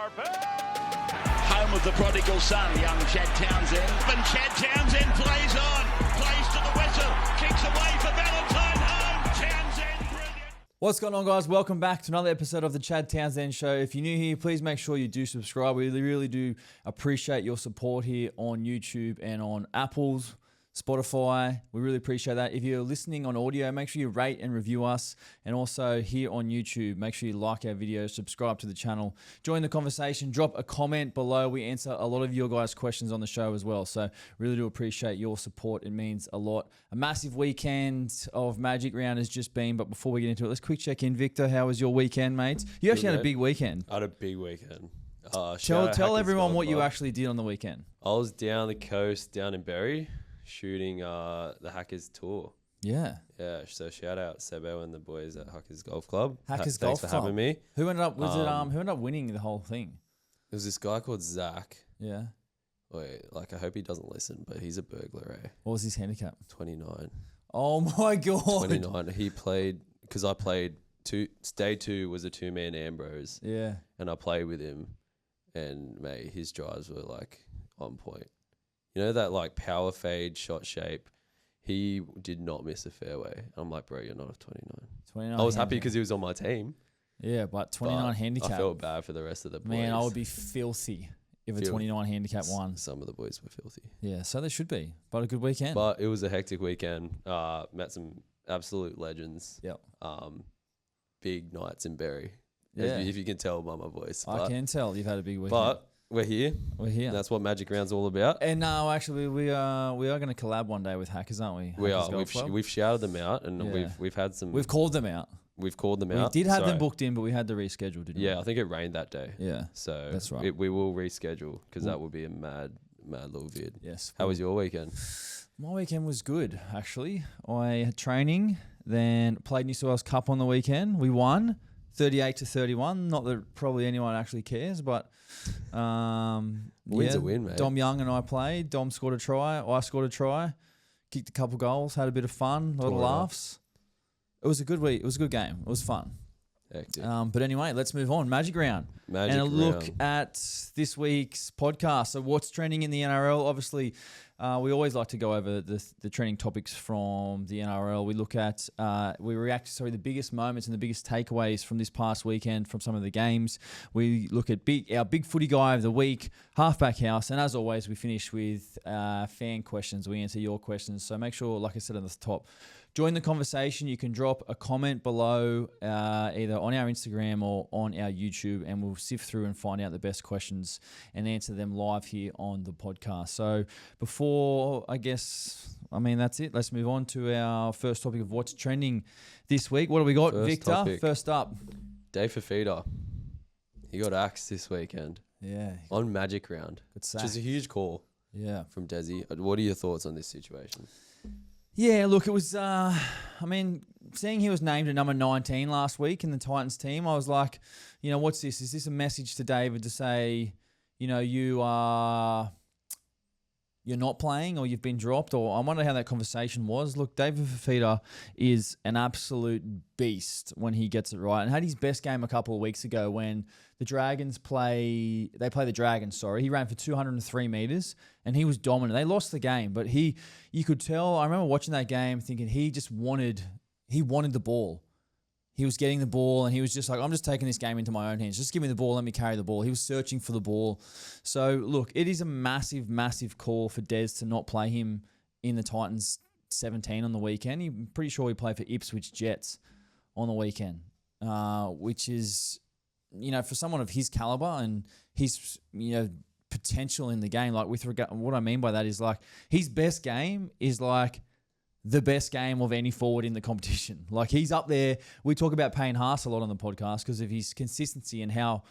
Home of the prodigal son, young Chad Townsend. And Chad Townsend plays on, plays to the whistle, kicks away for Valentine home. Townsend, brilliant. What's going on, guys? Welcome back to another episode of the Chad Townsend Show. If you're new here, please make sure you do subscribe. We really do appreciate your support here on YouTube and on Apple's, Spotify. We really appreciate that. If you're listening on audio, make sure you rate and review us. And also here on YouTube, make sure you like our videos, subscribe to the channel, join the conversation, drop a comment below. We answer a lot of your guys' questions on the show as well. So really do appreciate your support. It means a lot. A massive weekend of Magic Round has just been. But before we get into it, let's quick check in. Victor, how was your weekend, mate? You actually had a big weekend. I had a big weekend. Tell everyone what you actually did on the weekend. I was down the coast, down in Berry, shooting the Hackers tour. Yeah. Yeah, so shout out Sebo and the boys at Hackers Golf Club. Hackers Golf Club. Thanks for having me. Who ended up who ended up winning the whole thing? There was this guy called Zach. Yeah. Wait, I hope he doesn't listen, but he's a burglar, eh? What was his handicap? 29. Oh my god. 29. He played because I played day 2 was a 2-man Ambrose. Yeah. And I played with him, and mate, his drives were like on point. You know that like power fade shot shape? He did not miss a fairway. I'm like, bro, you're not a 29. 29 I was happy because he was on my team. Yeah, but 29 handicap. I felt bad for the rest of the boys. Man, I would be filthy if a 29 handicap won. Some of the boys were filthy. Yeah, so they should be. But a good weekend. But it was a hectic weekend. Met some absolute legends. Yep. Big nights in Berry. Yeah. If you can tell by my voice. I can tell you've had a big weekend. But we're here. We're here. That's what Magic Round's all about. And no, actually, we are going to collab one day with Hackers, aren't we? We Hackers are. We've shouted them out, and Yeah. we've had some. We've called them out. We've called them out. We did have them booked in, but we had to reschedule, didn't we? Yeah, I think it rained that day. Yeah. So that's right. We will reschedule because that would be a mad little vid. Yes. How was your weekend? My weekend was good, actually. I had training, then played New South Wales Cup on the weekend. We won 38-31. Not that probably anyone actually cares, but win's a win, mate. Dom Young and I played. Dom scored a try. I scored a try. Kicked a couple goals. Had a bit of fun. A lot of laughs. It was a good week. It was a good game. It was fun. Hectic. But anyway, let's move on. Magic Round. And a look at this week's podcast. So what's trending in the NRL? Obviously, we always like to go over the trending topics from the NRL. We look at, we react to the biggest moments and the biggest takeaways from this past weekend from some of the games. We look at our big footy guy of the week, Halfback House. And as always, we finish with fan questions. We answer your questions. So make sure, like I said at the top, join the conversation. You can drop a comment below either on our Instagram or on our YouTube, and we'll sift through and find out the best questions and answer them live here on the podcast. So before, that's it. Let's move on to our first topic of what's trending this week. What do we got, Victor? First up. Dave Fafita. He got axed this weekend. Yeah. On Magic Round. Which is a huge call. Yeah. From Desi. What are your thoughts on this situation? Yeah, look, it was, seeing he was named at number 19 last week in the Titans team, I was like, what's this? Is this a message to David to say, you're not playing or you've been dropped? Or I wonder how that conversation was. Look, David Fafita is an absolute beast when he gets it right, and had his best game a couple of weeks ago when the Dragons play the Dragons, He ran for 203 meters and he was dominant. They lost the game, but you could tell, I remember watching that game thinking he wanted the ball. He was getting the ball and he was just like, I'm just taking this game into my own hands. Just give me the ball. Let me carry the ball. He was searching for the ball. So, look, it is a massive, massive call for Des to not play him in the Titans 17 on the weekend. I'm pretty sure he played for Ipswich Jets on the weekend, which is, for someone of his caliber and his, potential in the game, like with regard, what I mean by that is like his best game is like the best game of any forward in the competition. Like he's up there. We talk about Payne Haas a lot on the podcast because of his consistency and how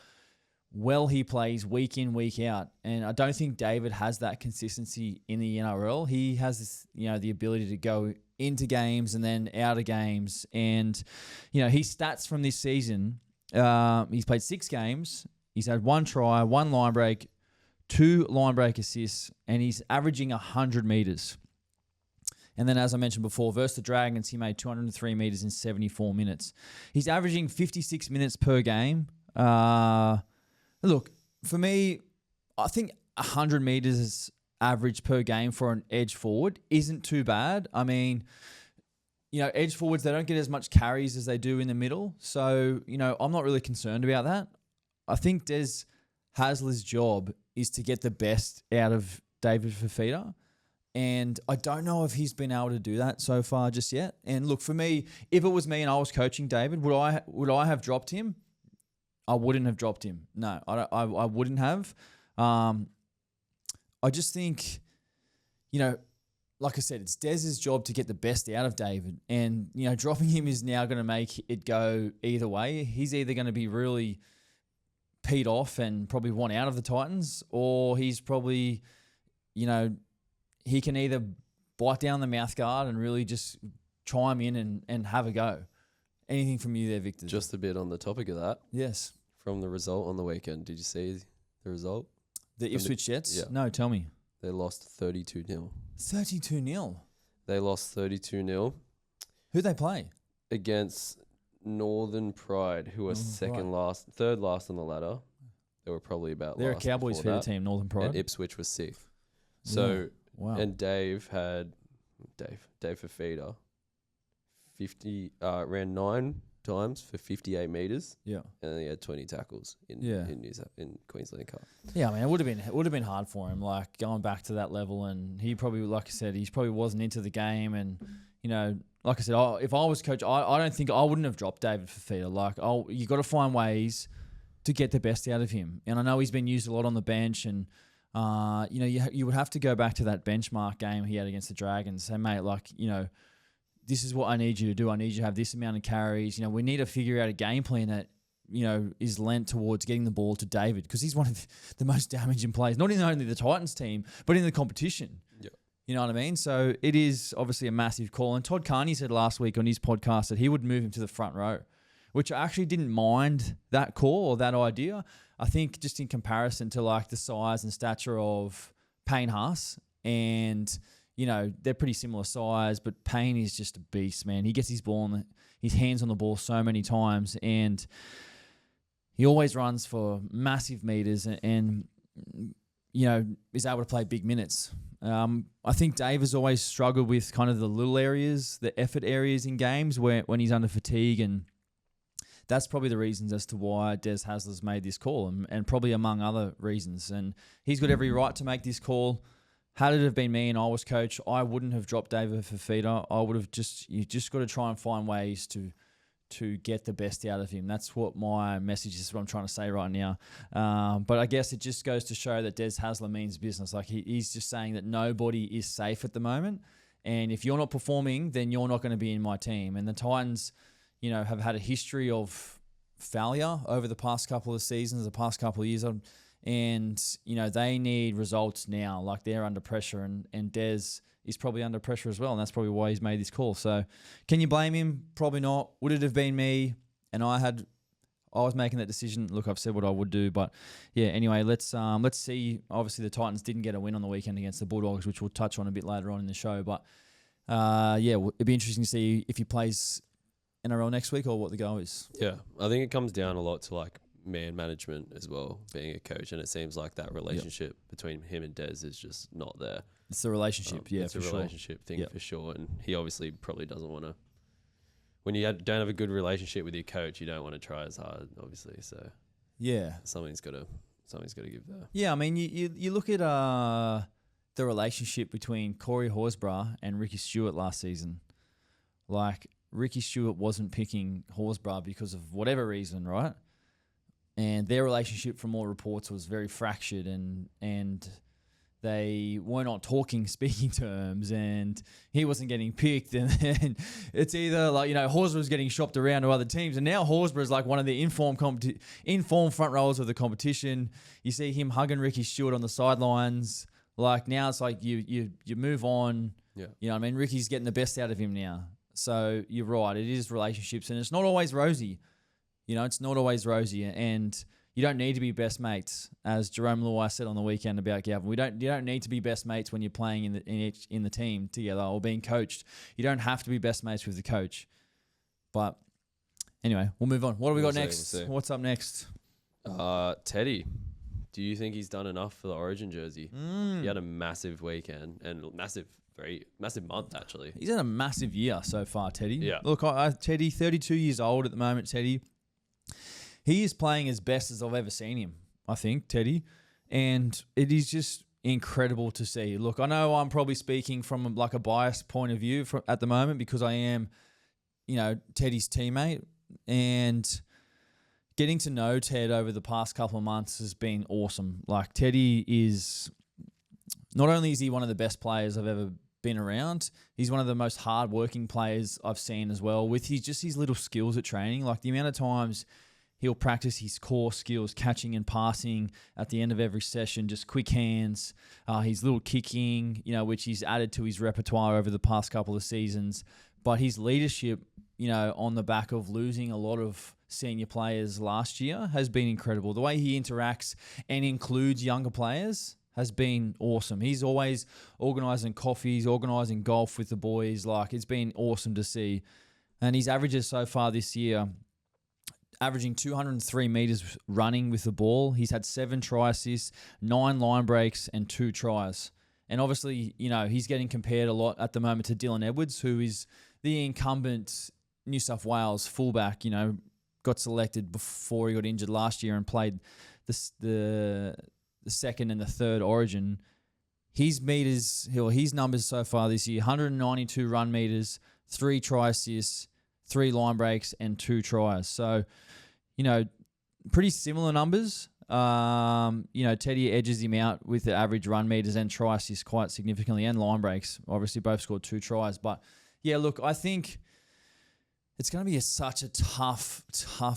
well he plays week in, week out. And I don't think David has that consistency in the NRL. He has this, the ability to go into games and then out of games. And, his stats from this season, he's played 6 games. He's had 1 try, 1 line break, 2 line break assists, and he's averaging 100 meters. And then, as I mentioned before, versus the Dragons, he made 203 meters in 74 minutes. He's averaging 56 minutes per game. Look, for me, I think 100 metres average per game for an edge forward isn't too bad. I mean, edge forwards, they don't get as much carries as they do in the middle. So, I'm not really concerned about that. I think Des Hasler's job is to get the best out of David Fifita. And I don't know if he's been able to do that so far just yet. And look, for me, if it was me and I was coaching David, would I have dropped him? I wouldn't have dropped him. No, I wouldn't have. I just think, like I said, it's Dez's job to get the best out of David. And, dropping him is now going to make it go either way. He's either going to be really peed off and probably want out of the Titans, or he's probably, he can either bite down the mouth guard and really just chime in and have a go. Anything from you there, Victor? Just a bit on the topic of that. Yes. From the result on the weekend, did you see the result? The Ipswich Jets? Yeah. No, tell me. They lost 32-0. 32-0? They lost 32-0. Who'd they play? Against Northern Pride, who were third last on the ladder. They were probably about They're last a Cowboys feeder team, Northern Pride. And Ipswich was sixth. So, wow. And Dave Fifita, ran 9 times for 58 meters. Yeah. And then he had 20 tackles in Queensland Cup. Yeah, I mean, it would have been hard for him, like going back to that level, and he probably, like I said, he probably wasn't into the game, and like I said, if I was coach, I don't think I wouldn't have dropped David Fifita. Like, you got to find ways to get the best out of him, and I know he's been used a lot on the bench, and you would have to go back to that benchmark game he had against the Dragons. Say, mate, this is what I need you to do. I need you to have this amount of carries. We need to figure out a game plan that, is lent towards getting the ball to David, because he's one of the most damaging players, not in only the Titans team, but in the competition. Yeah. You know what I mean? So it is obviously a massive call. And Todd Carney said last week on his podcast that he would move him to the front row, which I actually didn't mind that call or that idea. I think just in comparison to the size and stature of Payne Haas, and they're pretty similar size, but Payne is just a beast, man. He gets his hands on the ball so many times, and he always runs for massive meters and is able to play big minutes. I think Dave has always struggled with kind of the little areas, the effort areas in games when he's under fatigue, and that's probably the reasons as to why Des Hasler's made this call, and probably among other reasons. And he's got every right to make this call. Had it have been me and I was coach, I wouldn't have dropped David Fifita. I would have you just got to try and find ways to get the best out of him. That's what my message is, what I'm trying to say right now. But I guess it just goes to show that Des Hasler means business. Like he's just saying that nobody is safe at the moment. And if you're not performing, then you're not going to be in my team. And the Titans, have had a history of failure over the past couple of seasons, the past couple of years. And, they need results now. Like, they're under pressure, and Des is probably under pressure as well, and that's probably why he's made this call. So can you blame him? Probably not. Would it have been me and I was making that decision? Look, I've said what I would do, but yeah, anyway, let's see. Obviously, the Titans didn't get a win on the weekend against the Bulldogs, which we'll touch on a bit later on in the show. But it'd be interesting to see if he plays NRL next week or what the go is. Yeah, I think it comes down a lot to man management as well, being a coach, and it seems like that relationship between him and Des is just not there. It's the relationship, it's a relationship thing for sure, and he obviously probably doesn't want to. When you don't have a good relationship with your coach, you don't want to try as hard, obviously. So yeah, something's got to give there. Yeah, I mean, you look at the relationship between Corey Horsburgh and Ricky Stewart last season. Like, Ricky Stewart wasn't picking Horsburgh because of whatever reason, right? And their relationship, from all reports, was very fractured, and they were not speaking terms, and he wasn't getting picked, and it's either Horsburgh was getting shopped around to other teams, and now Horsburgh is one of the informed front rowers of the competition. You see him hugging Ricky Stewart on the sidelines. Now it's you move on. Yeah. You know what I mean? Ricky's getting the best out of him now. So you're right. It is relationships, and it's not always rosy. It's not always rosy, and you don't need to be best mates, as Jerome Luai said on the weekend about Gavin. You don't need to be best mates when you're playing in the team together or being coached. You don't have to be best mates with the coach. But anyway, we'll move on. What do we got next? What's up next? Teddy Do you think he's done enough for the Origin jersey? He had a massive weekend and very massive month, actually. He's had a massive year so far, Teddy. Yeah. Look, Teddy, 32 years old at the moment, Teddy. He is playing as best as I've ever seen him, I think, Teddy. And it is just incredible to see. Look, I know I'm probably speaking from like a biased point of view at the moment because I am, Teddy's teammate. And getting to know Ted over the past couple of months has been awesome. Like, Teddy is, not only is he one of the best players I've ever been around, he's one of the most hardworking players I've seen as well, with his little skills at training. Like, the amount of times he'll practice his core skills, catching and passing at the end of every session, just quick hands, his little kicking, which he's added to his repertoire over the past couple of seasons. But his leadership, on the back of losing a lot of senior players last year has been incredible. The way he interacts and includes younger players has been awesome. He's always organising coffees, organising golf with the boys. Like, it's been awesome to see. And his averages so far this year, averaging 203 metres running with the ball. He's had 7 try assists, 9 line breaks, and 2 tries. And obviously, he's getting compared a lot at the moment to Dylan Edwards, who is the incumbent New South Wales fullback, got selected before he got injured last year and played the second and the third Origin. His numbers so far this year, 192 run meters, 3 try assists, 3 line breaks, and 2 tries. So, pretty similar numbers. Teddy edges him out with the average run meters and try assists quite significantly, and line breaks. Obviously, both scored 2 tries. But, yeah, look, I think it's going to be such a tough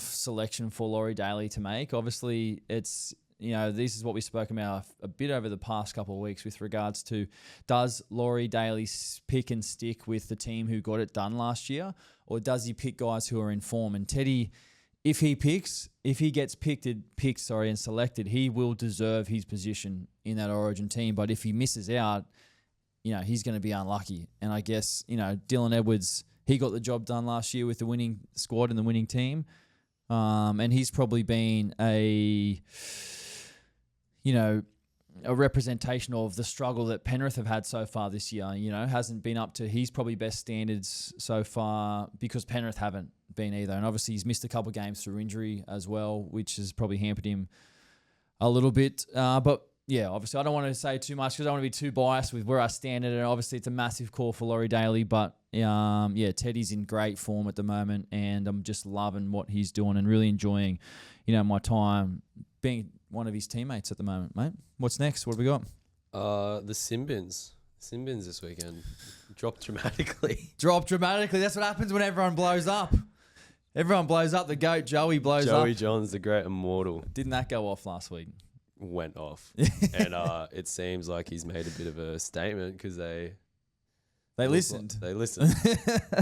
selection for Laurie Daly to make. Obviously, it's, this is what we spoke about a bit over the past couple of weeks with regards to, does Laurie Daly pick and stick with the team who got it done last year, or does he pick guys who are in form? And Teddy, if he gets picked and selected, he will deserve his position in that Origin team. But if he misses out, he's going to be unlucky. And I guess, Dylan Edwards, he got the job done last year with the winning squad and the winning team. And he's probably been a representation of the struggle that Penrith have had so far this year. Hasn't been up to his probably best standards so far because Penrith haven't been either. And obviously he's missed a couple of games through injury as well, which has probably hampered him a little bit. But yeah, obviously I don't want to say too much because I don't want to be too biased with where I stand at it. Obviously it's a massive call for Laurie Daly, but Teddy's in great form at the moment, and I'm just loving what he's doing and really enjoying, my time being one of his teammates at the moment, mate. What's next? What have we got? The Simbins this weekend dropped dramatically. That's what happens when everyone blows up. Everyone blows up. The GOAT, Joey, blows up. Joey Johns, the great immortal. Didn't that go off last week? Went off. And it seems like he's made a bit of a statement because they listened. They listened.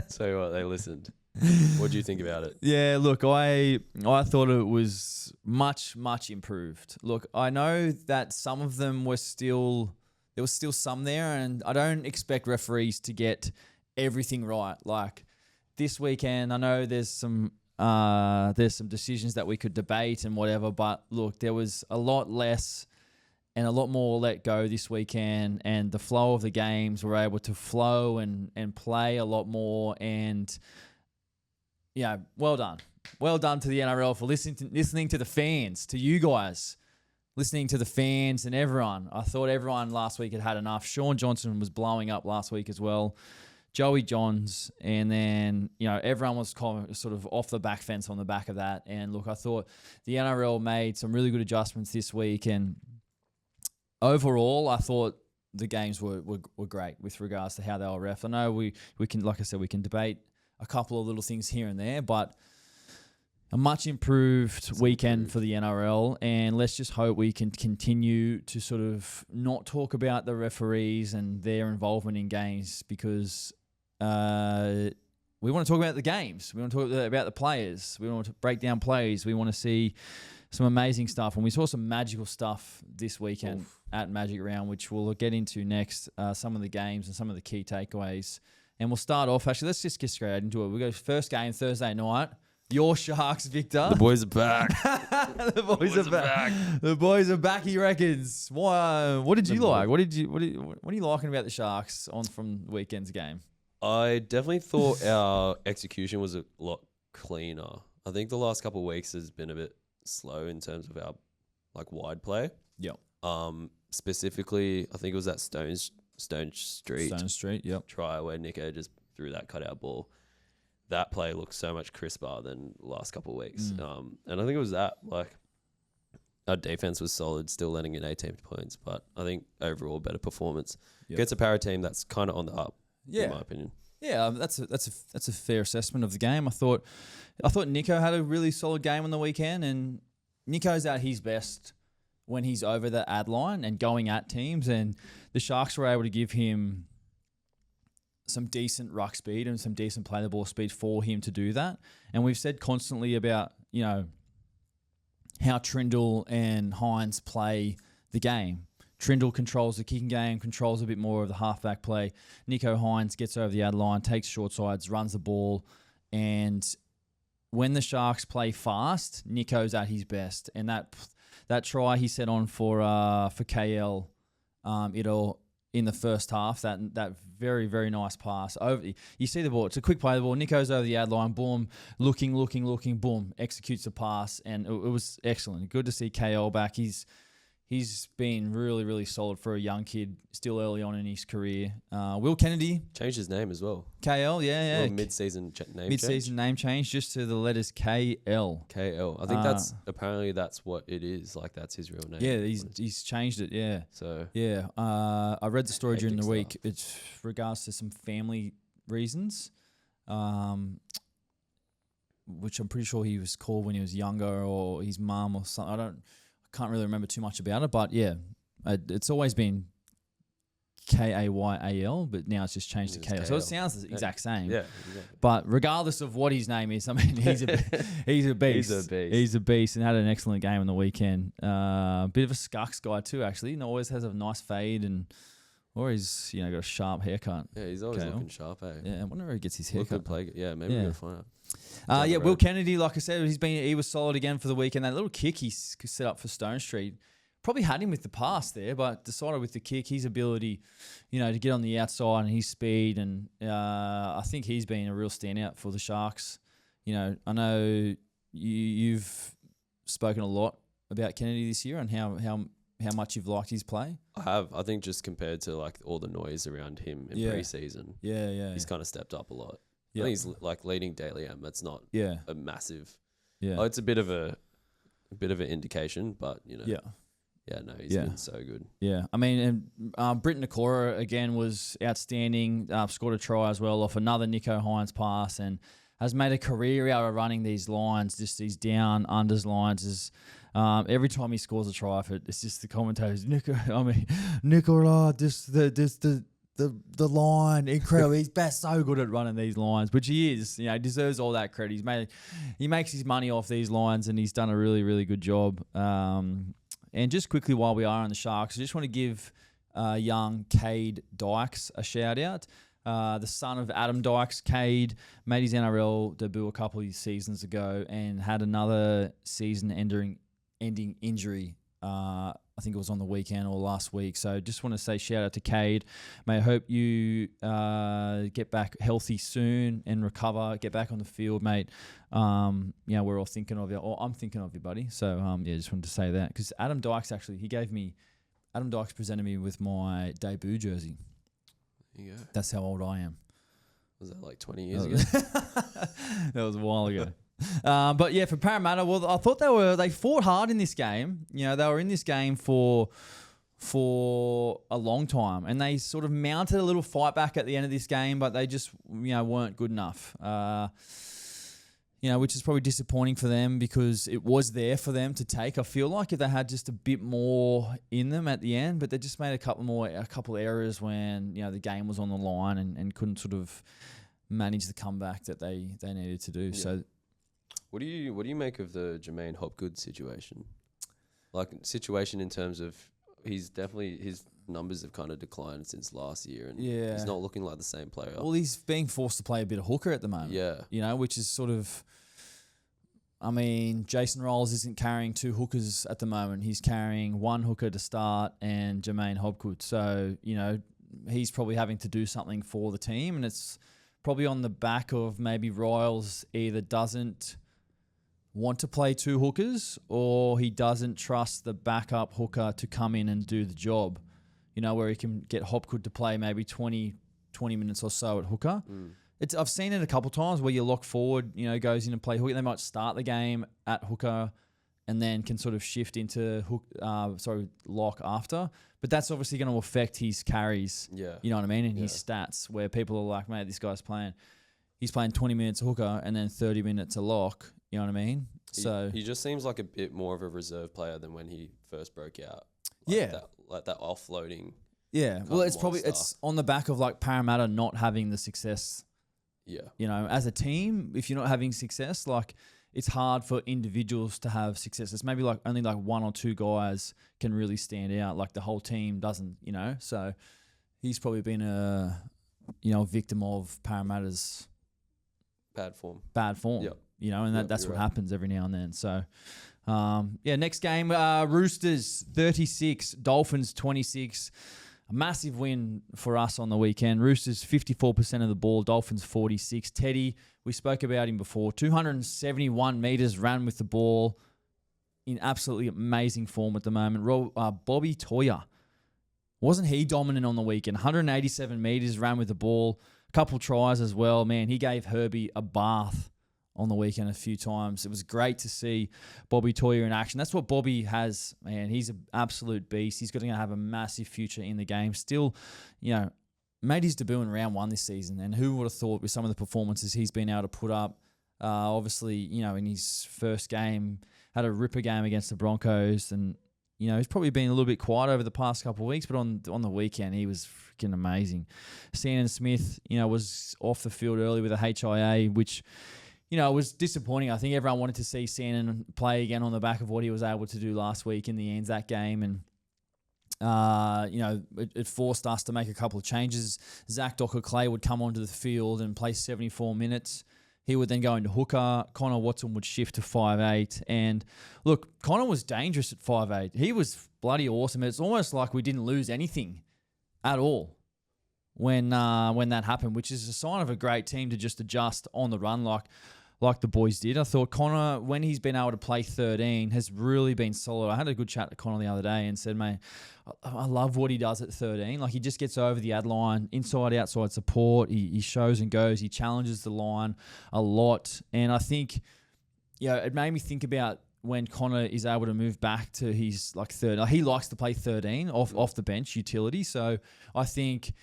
So what? They listened. What do you think about it? Yeah, look, I thought it was much, much improved. Look, I know that some of them there was still some there, and I don't expect referees to get everything right. Like this weekend, I know there's some decisions that we could debate and whatever, but look, there was a lot less and a lot more let go this weekend, and the flow of the games were able to flow and play a lot more. And yeah, well done. Well done to the NRL for listening to the fans, to you guys, listening to the fans and everyone. I thought everyone last week had enough. Sean Johnson was blowing up last week as well. Joey Johns, and then, everyone was kind of sort of off the back fence on the back of that. And look, I thought the NRL made some really good adjustments this week, and overall, I thought the games were great with regards to how they were ref. I know we can, like I said, we can debate a couple of little things here and there, but a much improved weekend for the NRL, and let's just hope we can continue to sort of not talk about the referees and their involvement in games, because we want to talk about the games. We want to talk about the players. We want to break down plays. We want to see some amazing stuff. And we saw some magical stuff this weekend at Magic Round, which we'll get into next, some of the games and some of the key takeaways. And we'll start off, actually, let's just get straight into it. We go first game Thursday night, Your Sharks, Victor. The boys are back. The boys are back. The boys are back. He reckons. Why? What did you like? What are you liking about the Sharks from the weekend's game? I definitely thought our execution was a lot cleaner. I think the last couple of weeks has been a bit slow in terms of our wide play. Yep. Specifically, I think it was that Stone Street. Yep. Try where Nico just threw that cutout ball. That play looked so much crisper than the last couple of weeks. And I think it was that, our defense was solid, still letting in 18 points, but I think overall better performance. Yep. Gets a para team that's kind of on the up, Yeah. in my opinion. Yeah, that's a fair assessment of the game. I thought Nico had a really solid game on the weekend, and Nico's at his best when he's over the ad line and going at teams, and the Sharks were able to give him some decent ruck speed and some decent play the ball speed for him to do that. And we've said constantly about, how Trindle and Hines play the game. Trindle controls the kicking game, controls a bit more of the halfback play. Nico Hines gets over the ad line, takes short sides, runs the ball. And when the Sharks play fast, Nico's at his best. And that try he set on for KL, in the first half, that very, very nice pass. You see the ball. It's a quick play the ball. Nico's over the ad line. Boom. Looking. Boom. Executes the pass. And it was excellent. Good to see KL back. He's been really, really solid for a young kid, still early on in his career. Will Kennedy. Changed his name as well. KL, yeah. Little mid-season name change just to the letters KL. KL. I think apparently that's what it is. That's his real name. Yeah, he's changed it, yeah. So yeah, I read the story during the week. It's regards to some family reasons, which I'm pretty sure he was called when he was younger, or his mum or something. I can't really remember too much about it, but yeah, it's always been Kayal, but now it's just changed to KL. So it sounds the exact same. Yeah, exactly. But regardless of what his name is, I mean, he's a beast. He's a beast and had an excellent game on the weekend. Bit of a scucks guy too, actually. He always has a nice fade or he's got a sharp haircut. Yeah, he's always looking sharp, eh? Yeah, I wonder where he gets his haircut. Maybe we're gonna find out. Will Kennedy, like I said, he was solid again for the weekend. That little kick he set up for Stone Street probably had him with the pass there, but decided with the kick, his ability, to get on the outside and his speed, and I think he's been a real standout for the Sharks. I know you've spoken a lot about Kennedy this year and how much you've liked his play. I have. I think just compared to all the noise around him in pre-season, he's kind of stepped up a lot. I think he's leading Daily M. That's not a massive. Yeah, it's a bit of an indication, but he's been so good. Yeah, I mean, and Britton Nakora again was outstanding. Scored a try as well off another Nico Hines pass, and has made a career out of running these lines, just these down unders lines. Every time he scores a try, it's just the commentators, Nicola, the line, incredible. He's so good at running these lines, which he is. He deserves all that credit. He makes his money off these lines, and he's done a really, really good job. And just quickly, while we are on the Sharks, I just want to give young Cade Dykes a shout out. The son of Adam Dykes, Cade, made his NRL debut a couple of seasons ago and had another season-ending injury. I think it was on the weekend or last week. So just want to say shout out to Cade. Mate, I hope you get back healthy soon and recover. Get back on the field, mate. We're all thinking of you. Or I'm thinking of you, buddy. So just wanted to say that because Adam Dykes presented me with my debut jersey. There you go. That's how old I am. Was that 20 years ago? That was a while ago. But yeah, for Parramatta, well, I thought they fought hard in this game. They were in this game for a long time, and they sort of mounted a little fight back at the end of this game, but they just weren't good enough. Which is probably disappointing for them because it was there for them to take. I feel like if they had just a bit more in them at the end, but they just made a couple errors when the game was on the line and couldn't sort of manage the comeback that they needed to do. Yeah. So. What do you make of the Jermaine Hopgood situation? Situation in terms of his numbers have kind of declined since last year, and he's not looking like the same player. Well, he's being forced to play a bit of hooker at the moment. Yeah, which is sort of I mean, Jason Rolls isn't carrying 2 hookers at the moment. He's carrying 1 hooker to start and Jermaine Hobgood. So, he's probably having to do something for the team, and it's probably on the back of maybe Royals either doesn't want to play 2 hookers or he doesn't trust the backup hooker to come in and do the job, where he can get Hopgood to play maybe 20 minutes or so at hooker. I've seen it a couple of times where you lock forward, goes in and play hooker. They might start the game at hooker and then can sort of shift into lock after. But that's obviously going to affect his carries, you know what I mean, and his stats, where people are like, mate, this guy's he's playing 20 minutes a hooker and then 30 minutes a lock. You know what I mean? So he just seems like a bit more of a reserve player than when he first broke out. That offloading. Yeah. Well, it's on the back of like Parramatta not having the success. Yeah. As a team, if you're not having success, like it's hard for individuals to have success. It's maybe like only like 1 or 2 guys can really stand out. Like the whole team doesn't, So he's probably been a victim of Parramatta's bad form. Yep. And that's what right. happens every now and then. So, next game, Roosters 36, Dolphins 26. A massive win for us on the weekend. Roosters 54% of the ball, Dolphins 46. Teddy, we spoke about him before. 271 metres ran with the ball in absolutely amazing form at the moment. Bobby Toyer, wasn't he dominant on the weekend? 187 metres ran with the ball. A couple tries as well. Man, he gave Herbie a bath on the weekend a few times. It was great to see Bobby Toyer in action. That's what Bobby has, man. He's an absolute beast. He's going to have a massive future in the game. Still, made his debut in round 1 this season, and who would have thought with some of the performances he's been able to put up, obviously, in his first game, had a ripper game against the Broncos, and, he's probably been a little bit quiet over the past couple of weeks, but on the weekend, he was freaking amazing. Sandon Smith, was off the field early with a HIA, which, it was disappointing. I think everyone wanted to see Sandon play again on the back of what he was able to do last week in the Anzac game. And, it forced us to make a couple of changes. Zach Docker-Clay would come onto the field and play 74 minutes. He would then go into hooker. Connor Watson would shift to 5'8". And, look, Connor was dangerous at 5'8". He was bloody awesome. It's almost like we didn't lose anything at all when that happened, which is a sign of a great team to just adjust on the run like the boys did. I thought Connor, when he's been able to play 13, has really been solid. I had a good chat to Connor the other day and said, mate, I love what he does at 13. Like, he just gets over the ad line, inside, outside support. He shows and goes. He challenges the line a lot. And I think, it made me think about when Connor is able to move back to his third. He likes to play 13 off the bench utility. So I think,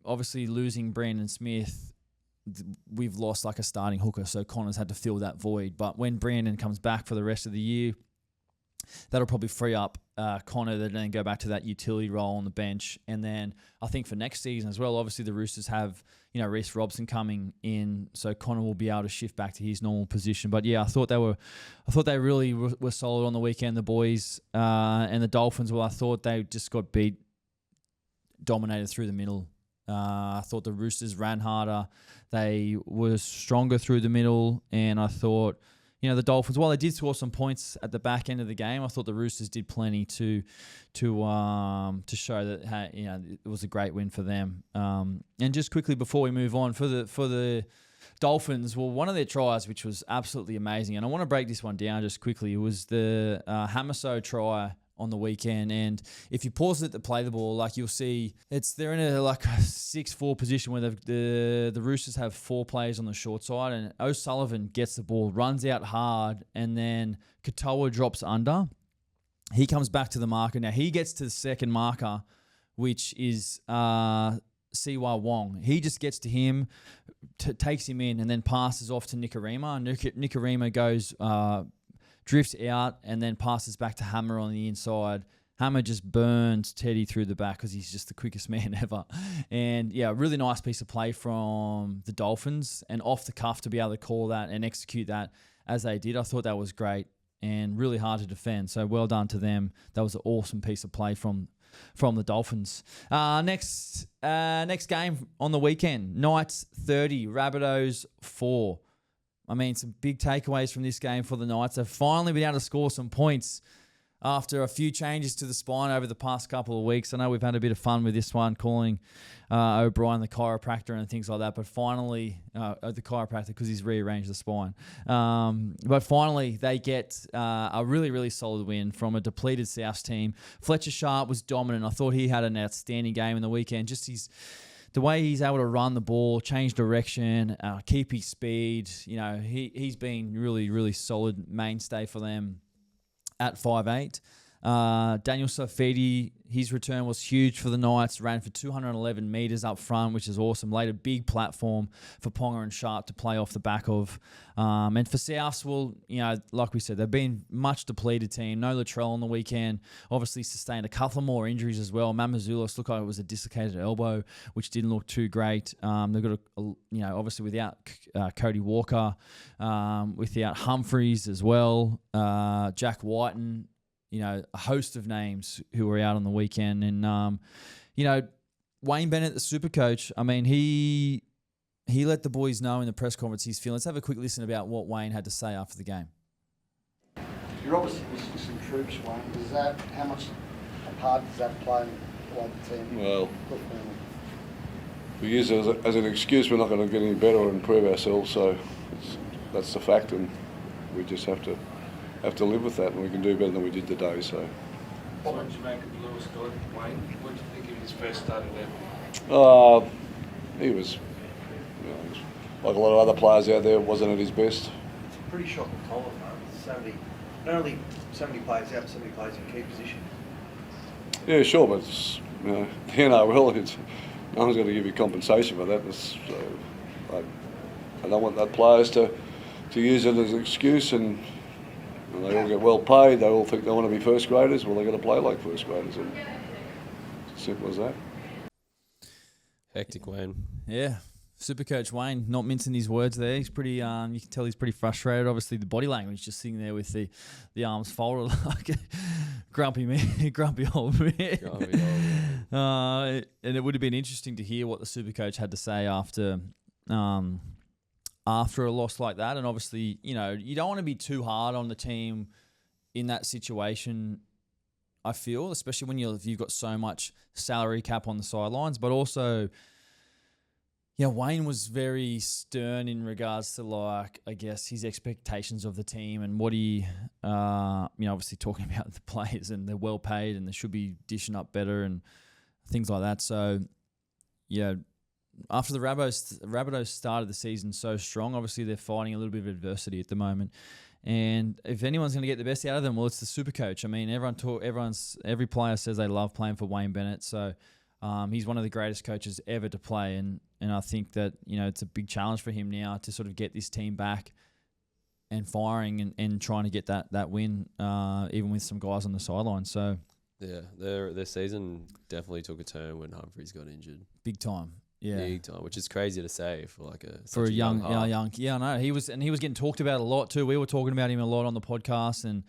obviously losing Brandon Smith, we've lost like a starting hooker, so Connor's had to fill that void. But when Brandon comes back for the rest of the year, that'll probably free up Connor to then go back to that utility role on the bench. And then I think for next season as well, obviously the Roosters have, Reece Robson coming in, so Connor will be able to shift back to his normal position. But I thought they really were solid on the weekend, the boys. And the Dolphins, well, I thought they just got dominated through the middle. I thought the Roosters ran harder. They were stronger through the middle, and I thought, the Dolphins, while they did score some points at the back end of the game, I thought the Roosters did plenty to show that it was a great win for them. And just quickly before we move on, for the Dolphins, well, one of their tries, which was absolutely amazing, and I want to break this one down just quickly. It was the Hamaso try on the weekend, and if you pause it to play the ball, you'll see they're in a 6-4 position where the Roosters have 4 players on the short side, and O'Sullivan gets the ball, runs out hard, and then Katoa drops under. He comes back to the marker. Now he gets to the second marker, which is Siwa Wong. He just gets to him, takes him in, and then passes off to Nikorima. Nikorima goes drifts out and then passes back to Hammer on the inside. Hammer just burns Teddy through the back because he's just the quickest man ever. And, really nice piece of play from the Dolphins, and off the cuff to be able to call that and execute that as they did. I thought that was great and really hard to defend. So well done to them. That was an awesome piece of play from the Dolphins. Next game on the weekend, Knights 30, Rabbitohs 4. I mean, some big takeaways from this game for the Knights. They've finally been able to score some points after a few changes to the spine over the past couple of weeks. I know we've had a bit of fun with this one, calling O'Brien the chiropractor and things like that, but finally, the chiropractor because he's rearranged the spine. But finally, they get a really, really solid win from a depleted Souths team. Fletcher Sharp was dominant. I thought he had an outstanding game in the weekend. Just the way he's able to run the ball, change direction, keep his speed. You know, he's been really, really solid mainstay for them at 5'8". Daniel Saifiti, his return was huge for the Knights. Ran for 211 metres up front, which is awesome. Laid a big platform for Ponga and Sharp to play off the back of. And for Souths, well, you know, like we said, they've been much depleted team. No Latrell on the weekend. Obviously sustained a couple more injuries as well. Mamazoulos looked like it was a dislocated elbow, which didn't look too great. They've got obviously without Cody Walker, without Humphreys as well, Jack Whiten. You know, a host of names who were out on the weekend. And, Wayne Bennett, the super coach, I mean, he let the boys know in the press conference his feelings. Let's have a quick listen about what Wayne had to say after the game. You're obviously missing some troops, Wayne. How much a part does that play in the team? Well, we use it as an excuse. We're not going to get any better or improve ourselves, so that's the fact, and we just have to live with that, and we can do better than we did today. So. What did you make of Lewis Dodd, Wayne? What did you think of his first start at level? He was, like a lot of other players out there, wasn't at his best. It's a pretty shocking toll, man. Not only so many players out, so many players in key position. Yeah, sure, but it's, the NRL, no one's going to give you compensation for that. I don't want that players to use it as an excuse, and they all get well paid. They all think they want to be first graders. Well, they're going to play like first graders. And it's simple as that. Hectic, Wayne. Yeah. Supercoach Wayne, not mincing his words there. He's pretty, you can tell he's pretty frustrated. Obviously, the body language, just sitting there with the arms folded like a grumpy man, grumpy old man. And it would have been interesting to hear what the Supercoach had to say after a loss like that. And obviously, you don't want to be too hard on the team in that situation, I feel, especially when you've got so much salary cap on the sidelines, but also, Wayne was very stern in regards to, his expectations of the team and what he, obviously talking about the players and they're well paid and they should be dishing up better and things like that. So, after the Rabbitohs started the season so strong, obviously they're fighting a little bit of adversity at the moment. And if anyone's going to get the best out of them, well, it's the super coach. I mean, every player says they love playing for Wayne Bennett. So he's one of the greatest coaches ever to play. And I think that, it's a big challenge for him now to sort of get this team back and firing and trying to get that win, even with some guys on the sideline. So yeah, their season definitely took a turn when Humphreys got injured. Big time. Yeah, big time, which is crazy to say for a young. Yeah, I know he was getting talked about a lot too. We were talking about him a lot on the podcast, and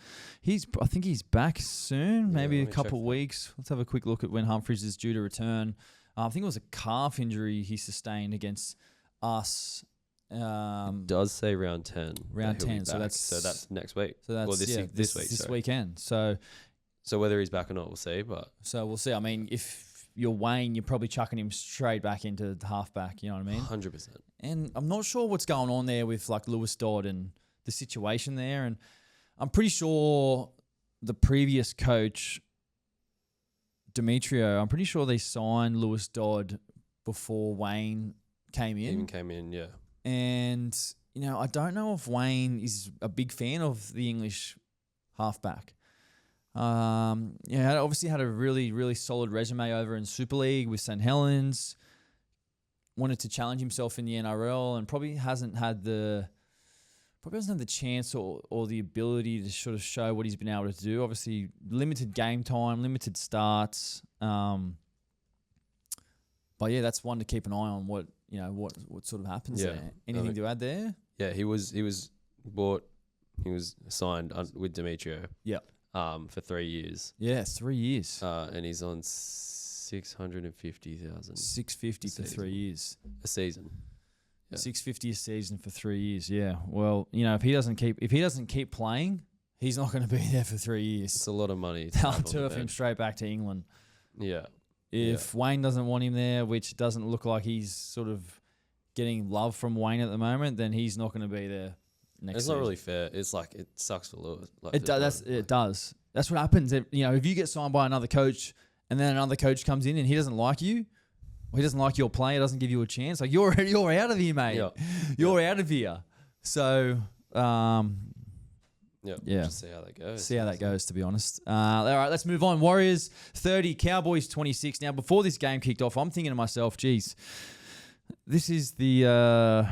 I think he's back soon, maybe a couple of weeks. Let's have a quick look at when Humphreys is due to return. I think it was a calf injury he sustained against us. It does say round 10. Round 10, so that's next week. So that's this weekend. So whether he's back or not, we'll see. So we'll see. I mean, if you're Wayne, you're probably chucking him straight back into the halfback, you know what I mean? 100%. And I'm not sure what's going on there with Lewis Dodd and the situation there. And I'm pretty sure the previous coach, Demetrio, I'm pretty sure they signed Lewis Dodd before Wayne came in. Yeah. And, I don't know if Wayne is a big fan of the English halfback. Obviously had a really, really solid resume over in Super League with St. Helens. Wanted to challenge himself in the NRL and probably hasn't had the chance or the ability to sort of show what he's been able to do. Obviously, limited game time, limited starts. But yeah, that's one to keep an eye on. What sort of happens there. Anything to add there? Yeah, he was signed with Demetrio. Yeah. For 3 years. Yeah, 3 years. And he's on 650,000. 650 for 3 years. A season. Yeah. 650 a season for 3 years. Yeah. Well, if he doesn't keep playing, he's not going to be there for 3 years. It's a lot of money. They'll turf him straight back to England. Yeah. If Wayne doesn't want him there, which doesn't look like he's sort of getting love from Wayne at the moment, then he's not going to be there next It's season. not really fair. It's like it sucks for Lewis. Like It does. It does. That's what happens. If you get signed by another coach and then another coach comes in and he doesn't like you, or he doesn't like your play, doesn't give you a chance, like you're out of here, mate. Yeah. You're out of here. So, Yeah. Just see how that goes. See how that goes, to be honest. All right, let's move on. Warriors 30, Cowboys 26. Now, before this game kicked off, I'm thinking to myself, geez, this is the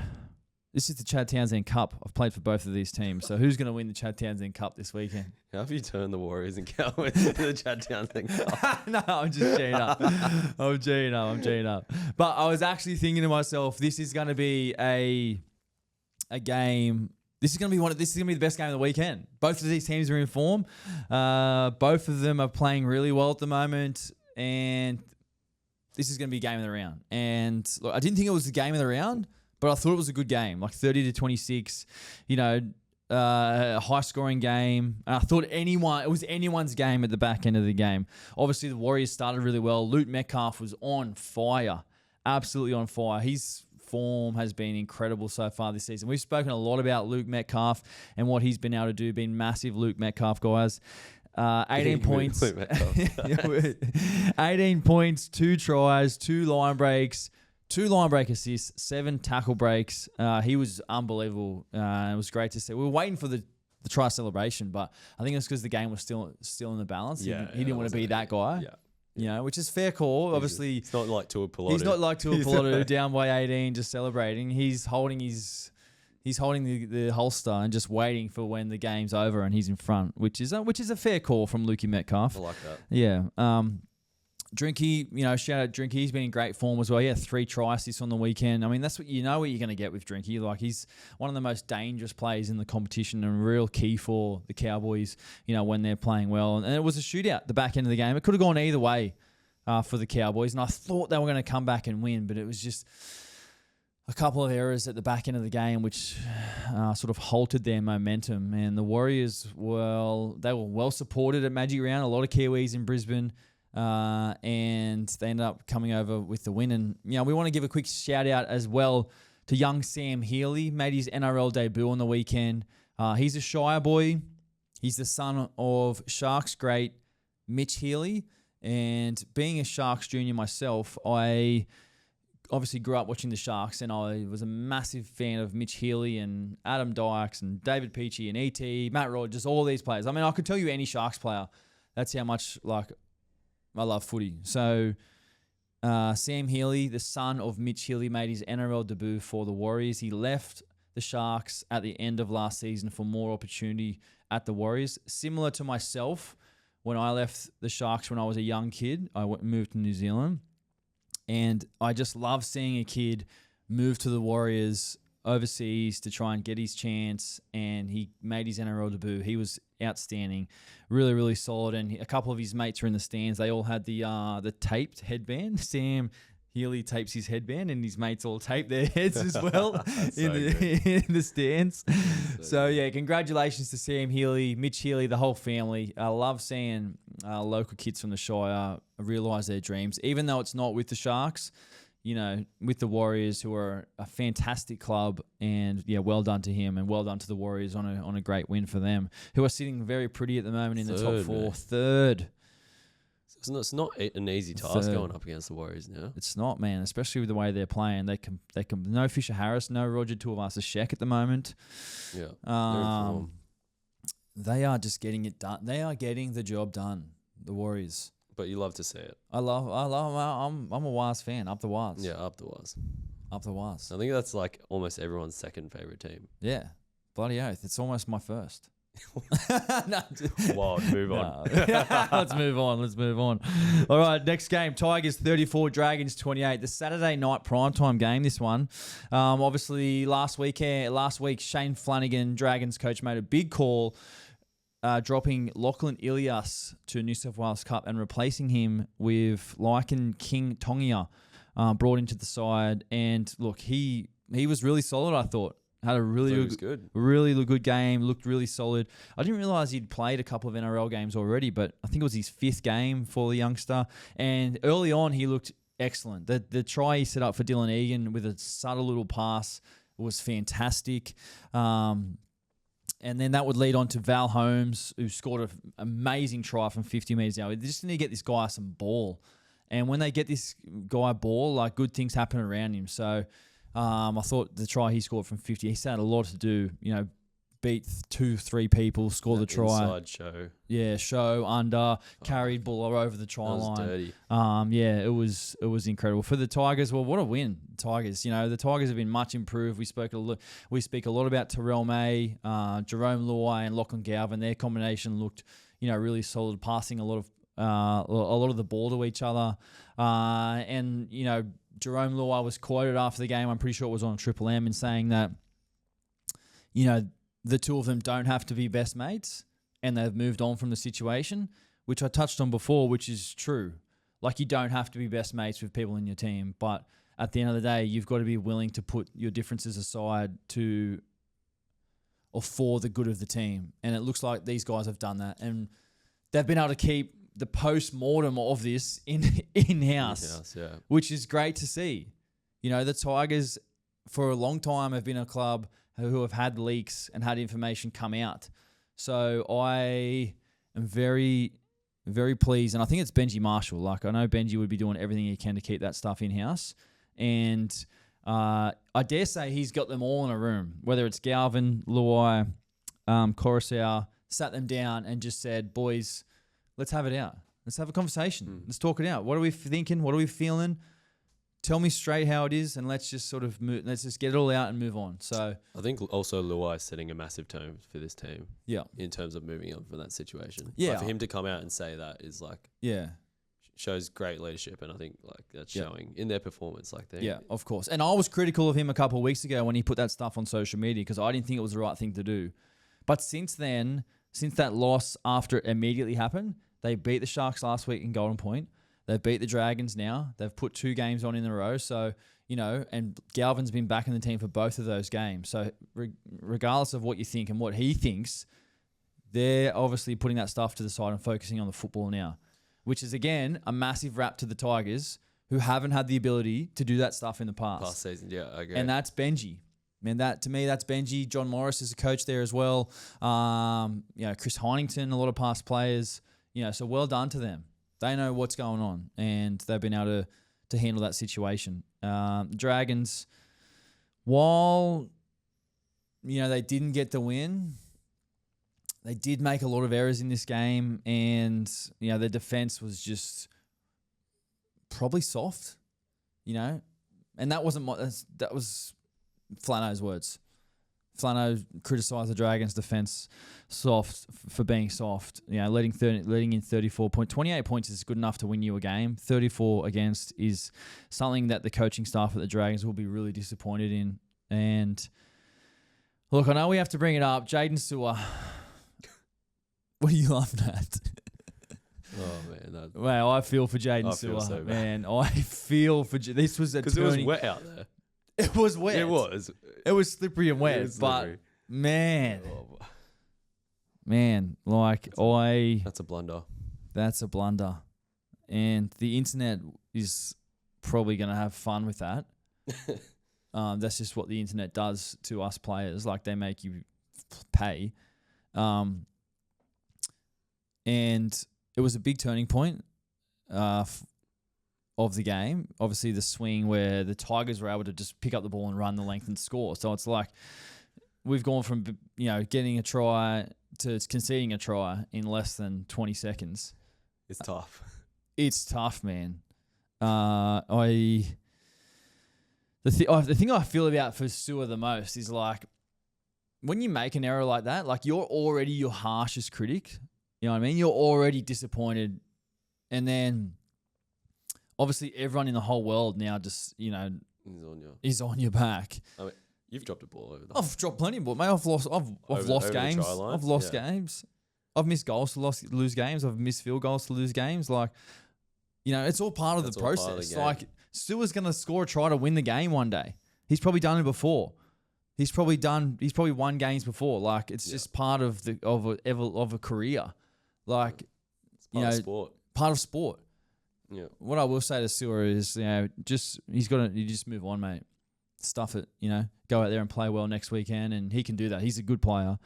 Chad Townsend Cup. I've played for both of these teams. So who's going to win the Chad Townsend Cup this weekend? How have you turned the Warriors and Cowboys into the Chad Townsend Cup? No, I'm just cheating up. I'm cheating up. But I was actually thinking to myself, this is going to be a game. This is going to be the best game of the weekend. Both of these teams are in form. Both of them are playing really well at the moment, and this is going to be a game of the round. And look, I didn't think it was the game of the round, but I thought it was a good game, like 30-26. High scoring game. And I thought it was anyone's game at the back end of the game. Obviously, the Warriors started really well. Luke Metcalf was on fire, absolutely on fire. His form has been incredible so far this season. We've spoken a lot about Luke Metcalf and what he's been able to do. Been massive Luke Metcalf, guys. 18 points. 18 points, 2 tries, 2 line breaks, 2 line break assists, 7 tackle breaks. He was unbelievable. It was great to see. We were waiting for the try celebration, but I think it's because the game was still in the balance. He didn't want to be that guy. Yeah. Which is fair call. Obviously, it's not like Tua Pilotu. He's not like Tua Pilotu down by 18, just celebrating. He's holding the holster and just waiting for when the game's over and he's in front, which is a fair call from Lukey Metcalf. I like that. Yeah. Drinky, shout out Drinky. He's been in great form as well. Yeah, 3 try assists on the weekend. I mean, that's what you're going to get with Drinky. Like, he's one of the most dangerous players in the competition and real key for the Cowboys, when they're playing well. And it was a shootout, the back end of the game. It could have gone either way for the Cowboys. And I thought they were going to come back and win, but it was just a couple of errors at the back end of the game which sort of halted their momentum. And the Warriors, they were well supported at Magic Round. A lot of Kiwis in Brisbane. And they ended up coming over with the win. And, we want to give a quick shout out as well to young Sam Healy. Made his NRL debut on the weekend. He's a Shire boy. He's the son of Sharks great Mitch Healy. And being a Sharks junior myself, I obviously grew up watching the Sharks, and I was a massive fan of Mitch Healy and Adam Dykes and David Peachy and E.T., Matt Rogers, all these players. I mean, I could tell you any Sharks player. That's how much, I love footy. So, Sam Healy, the son of Mitch Healy, made his NRL debut for the Warriors. He left the Sharks at the end of last season for more opportunity at the Warriors. Similar to myself, when I left the Sharks when I was a young kid, I moved to New Zealand. And I just love seeing a kid move to the Warriors overseas to try and get his chance, and he made his NRL debut. He was outstanding, really, really solid, and a couple of his mates were in the stands. They all had the taped headband. Sam Healy tapes his headband, and his mates all tape their heads as well in the stands. So yeah, congratulations to Sam Healy, Mitch Healy, the whole family. I love seeing local kids from the Shire realise their dreams, even though it's not with the Sharks. With the Warriors, who are a fantastic club, and well done to him, and well done to the Warriors on a great win for them, who are sitting very pretty at the moment in the top 4, man. Third. It's not an easy task going up against the Warriors now. It's not, man, especially with the way they're playing. They can no Fisher Harris, no Roger Tuivasa-Sheck at the moment. Yeah, they're in form. They are just getting it done. They are getting the job done. The Warriors. But you love to see it. I'm a Waz fan. Up the Waz. Yeah, up the Waz. Up the Waz. I think that's like almost everyone's second favourite team. Yeah. Bloody oath. It's almost my first. Wild, move on. Let's move on. All right, next game. Tigers 34, Dragons 28. The Saturday night primetime game, this one. Obviously, last week, Shane Flanagan, Dragons coach, made a big call, dropping Lachlan Ilias to New South Wales Cup and replacing him with Lycan King Tongia, brought into the side. And look, he he was really solid, I thought. Had a really good game, looked really solid. I didn't realise he'd played a couple of NRL games already, but I think it was his 5th game for the youngster. And early on, he looked excellent. The try he set up for Dylan Egan with a subtle little pass was fantastic. And then that would lead on to Val Holmes, who scored an amazing try from 50 metres out. They just need to get this guy some ball. And when they get this guy ball, like, good things happen around him. So I thought the try he scored from 50, he's had a lot to do, beat 2-3 people, score the try. Inside show. Yeah, show, under, carried ball over the try line. Dirty. It was incredible. For the Tigers, well, what a win. Tigers, the Tigers have been much improved. We speak a lot about Terrell May, Jerome Luai and Lachlan Galvin. Their combination looked, really solid, passing a lot of the ball to each other. Jerome Luai was quoted after the game, I'm pretty sure it was on Triple M, in saying that, the two of them don't have to be best mates and they've moved on from the situation, which I touched on before, which is true. Like, you don't have to be best mates with people in your team, but at the end of the day, you've got to be willing to put your differences aside for the good of the team. And it looks like these guys have done that. And they've been able to keep the post-mortem of this in-house, which is great to see. The Tigers, for a long time, have been a club who have had leaks and had information come out. So I am very, very pleased. And I think it's Benji Marshall. Like, I know Benji would be doing everything he can to keep that stuff in-house. And I dare say he's got them all in a room, whether it's Galvin, Luai, Coruscant, sat them down and just said, boys, let's have it out. Let's have a conversation. Let's talk it out. What are we thinking? What are we feeling? Tell me straight how it is, and let's just sort of move. Let's just get it all out and move on. So I think also Luai is setting a massive tone for this team. Yeah, in terms of moving on from that situation. Yeah, for him to come out and say that is like shows great leadership, and I think like that's showing in their performance. Like of course. And I was critical of him a couple of weeks ago when he put that stuff on social media because I didn't think it was the right thing to do. But since then, since that loss after it immediately happened, they beat the Sharks last week in Golden Point. They've beat the Dragons now. They've put 2 games on in a row. So, and Galvin's been back in the team for both of those games. So regardless of what you think and what he thinks, they're obviously putting that stuff to the side and focusing on the football now, which is, again, a massive rap to the Tigers who haven't had the ability to do that stuff in the past. Past season, yeah, I agree. And that's Benji. Man, to me, that's Benji. John Morris is a coach there as well. Chris Heinington, a lot of past players. So well done to them. They know what's going on, and they've been able to handle that situation. Dragons, while they didn't get the win, they did make a lot of errors in this game, and their defense was just probably soft, and that wasn't that was Flano's words. Flano criticised the Dragons' defence for being soft. Letting in 28 points is good enough to win you a game. 34 against is something that the coaching staff at the Dragons will be really disappointed in. And look, I know we have to bring it up. Jaden Sewer. What are you laughing at? Oh man, wow! I feel for Jaden Sewer, so man. I feel for this was a because it was wet out there. It was wet. It was. It was slippery and wet, but man, that's a blunder. That's a blunder, and the internet is probably going to have fun with that. That's just what the internet does to us players. Like, they make you pay, and it was a big turning point of the game. Obviously, the swing where the Tigers were able to just pick up the ball and run the length and score. So it's like we've gone from getting a try to conceding a try in less than 20 seconds. It's tough. It's tough, man. The thing I feel about for Sewer the most is, like, when you make an error like that, like, you're already your harshest critic. You know what I mean? You're already disappointed, and then obviously everyone in the whole world now just is on your back. I mean, you've dropped a ball over. I've dropped plenty of balls, mate. I've lost games. I've lost games. I've missed goals to lose games. I've missed field goals to lose games. Like, it's all part of the process. Like, Sewer's going to score a try to win the game one day. He's probably done it before. He's probably won games before. Like, it's just part of a career. Like, Part of sport. Part of sport. Yeah. What I will say to Sewer is, you just move on, mate. Stuff it, go out there and play well next weekend, and he can do that. He's a good player,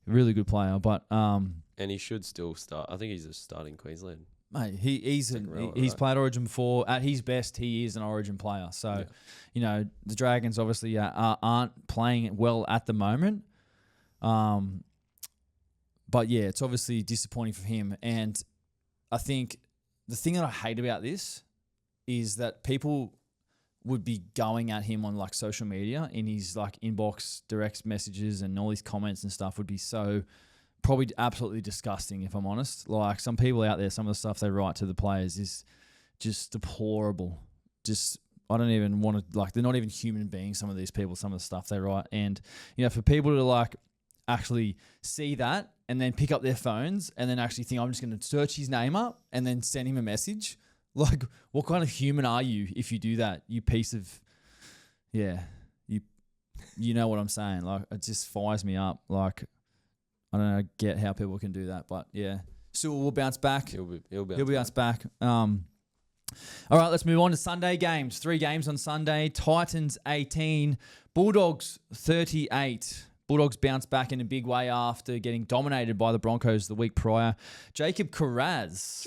really good player. But and he should still start. I think he's a starting Queensland. Mate, he's played Origin before. At his best, he is an Origin player. So, the Dragons obviously aren't playing well at the moment. But yeah, it's obviously disappointing for him. And I think the thing that I hate about this is that people would be going at him on like social media in his like inbox, direct messages, and all his comments and stuff would be so probably absolutely disgusting, if I'm honest. Like, some people out there, some of the stuff they write to the players is just deplorable. Just, I don't even want to, like, they're not even human beings, some of these people, some of the stuff they write. And, for people to like actually see that and then pick up their phones and then actually think, I'm just going to search his name up and then send him a message. Like, what kind of human are you if you do that? You piece of, you know what I'm saying? Like, it just fires me up. Like, I don't get how people can do that, but yeah. Sewell will bounce back. He'll bounce back. All right, let's move on to Sunday games. 3 games on Sunday. Titans 18, Bulldogs 38. Bulldogs bounce back in a big way after getting dominated by the Broncos the week prior. Jacob Carraz.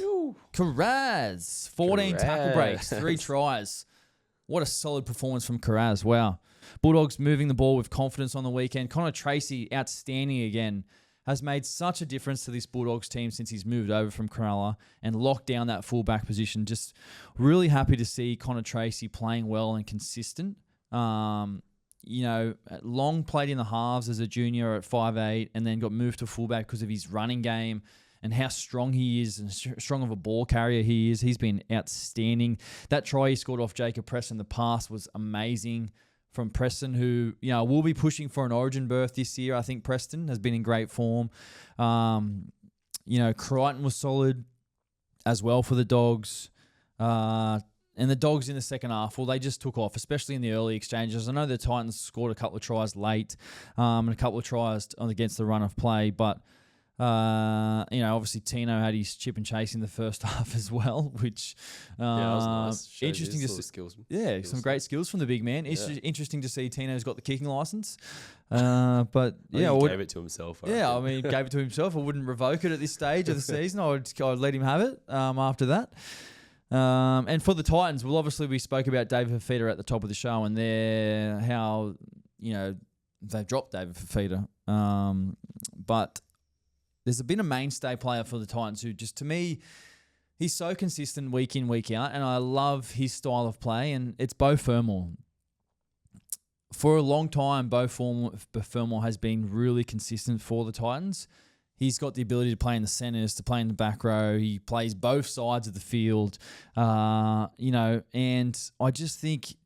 14 tackle breaks, 3 tries. What a solid performance from Carraz. Wow. Bulldogs moving the ball with confidence on the weekend. Connor Tracy, outstanding again. Has made such a difference to this Bulldogs team since he's moved over from Cronulla and locked down that fullback position. Just really happy to see Connor Tracy playing well and consistent. Long played in the halves as a junior at 5'8", and then got moved to fullback because of his running game and how strong he is and strong of a ball carrier he is. He's been outstanding. That try he scored off Jacob Preston in the past was amazing from Preston, who, will be pushing for an Origin berth this year. I think Preston has been in great form. Crichton was solid as well for the Dogs. And the Dogs in the second half, well, they just took off, especially in the early exchanges. I know the Titans scored a couple of tries late and a couple of tries against the run of play, but obviously Tino had his chip and chase in the first half as well, which that was nice. Shows interesting to see. Skills. Yeah, some great skills from the big man. It's interesting to see Tino's got the kicking license, but he gave it to himself. Gave it to himself. I wouldn't revoke it at this stage of the season. I'd let him have it after that. And for the Titans, well, obviously we spoke about David Fifita at the top of the show, and how they've dropped David Fifita, but there's been a mainstay player for the Titans who just, to me, he's so consistent week in, week out, and I love his style of play, and it's Beau Fermor. For a long time, Beau Fermor has been really consistent for the Titans. He's got the ability to play in the centres, to play in the back row. He plays both sides of the field, and I just think,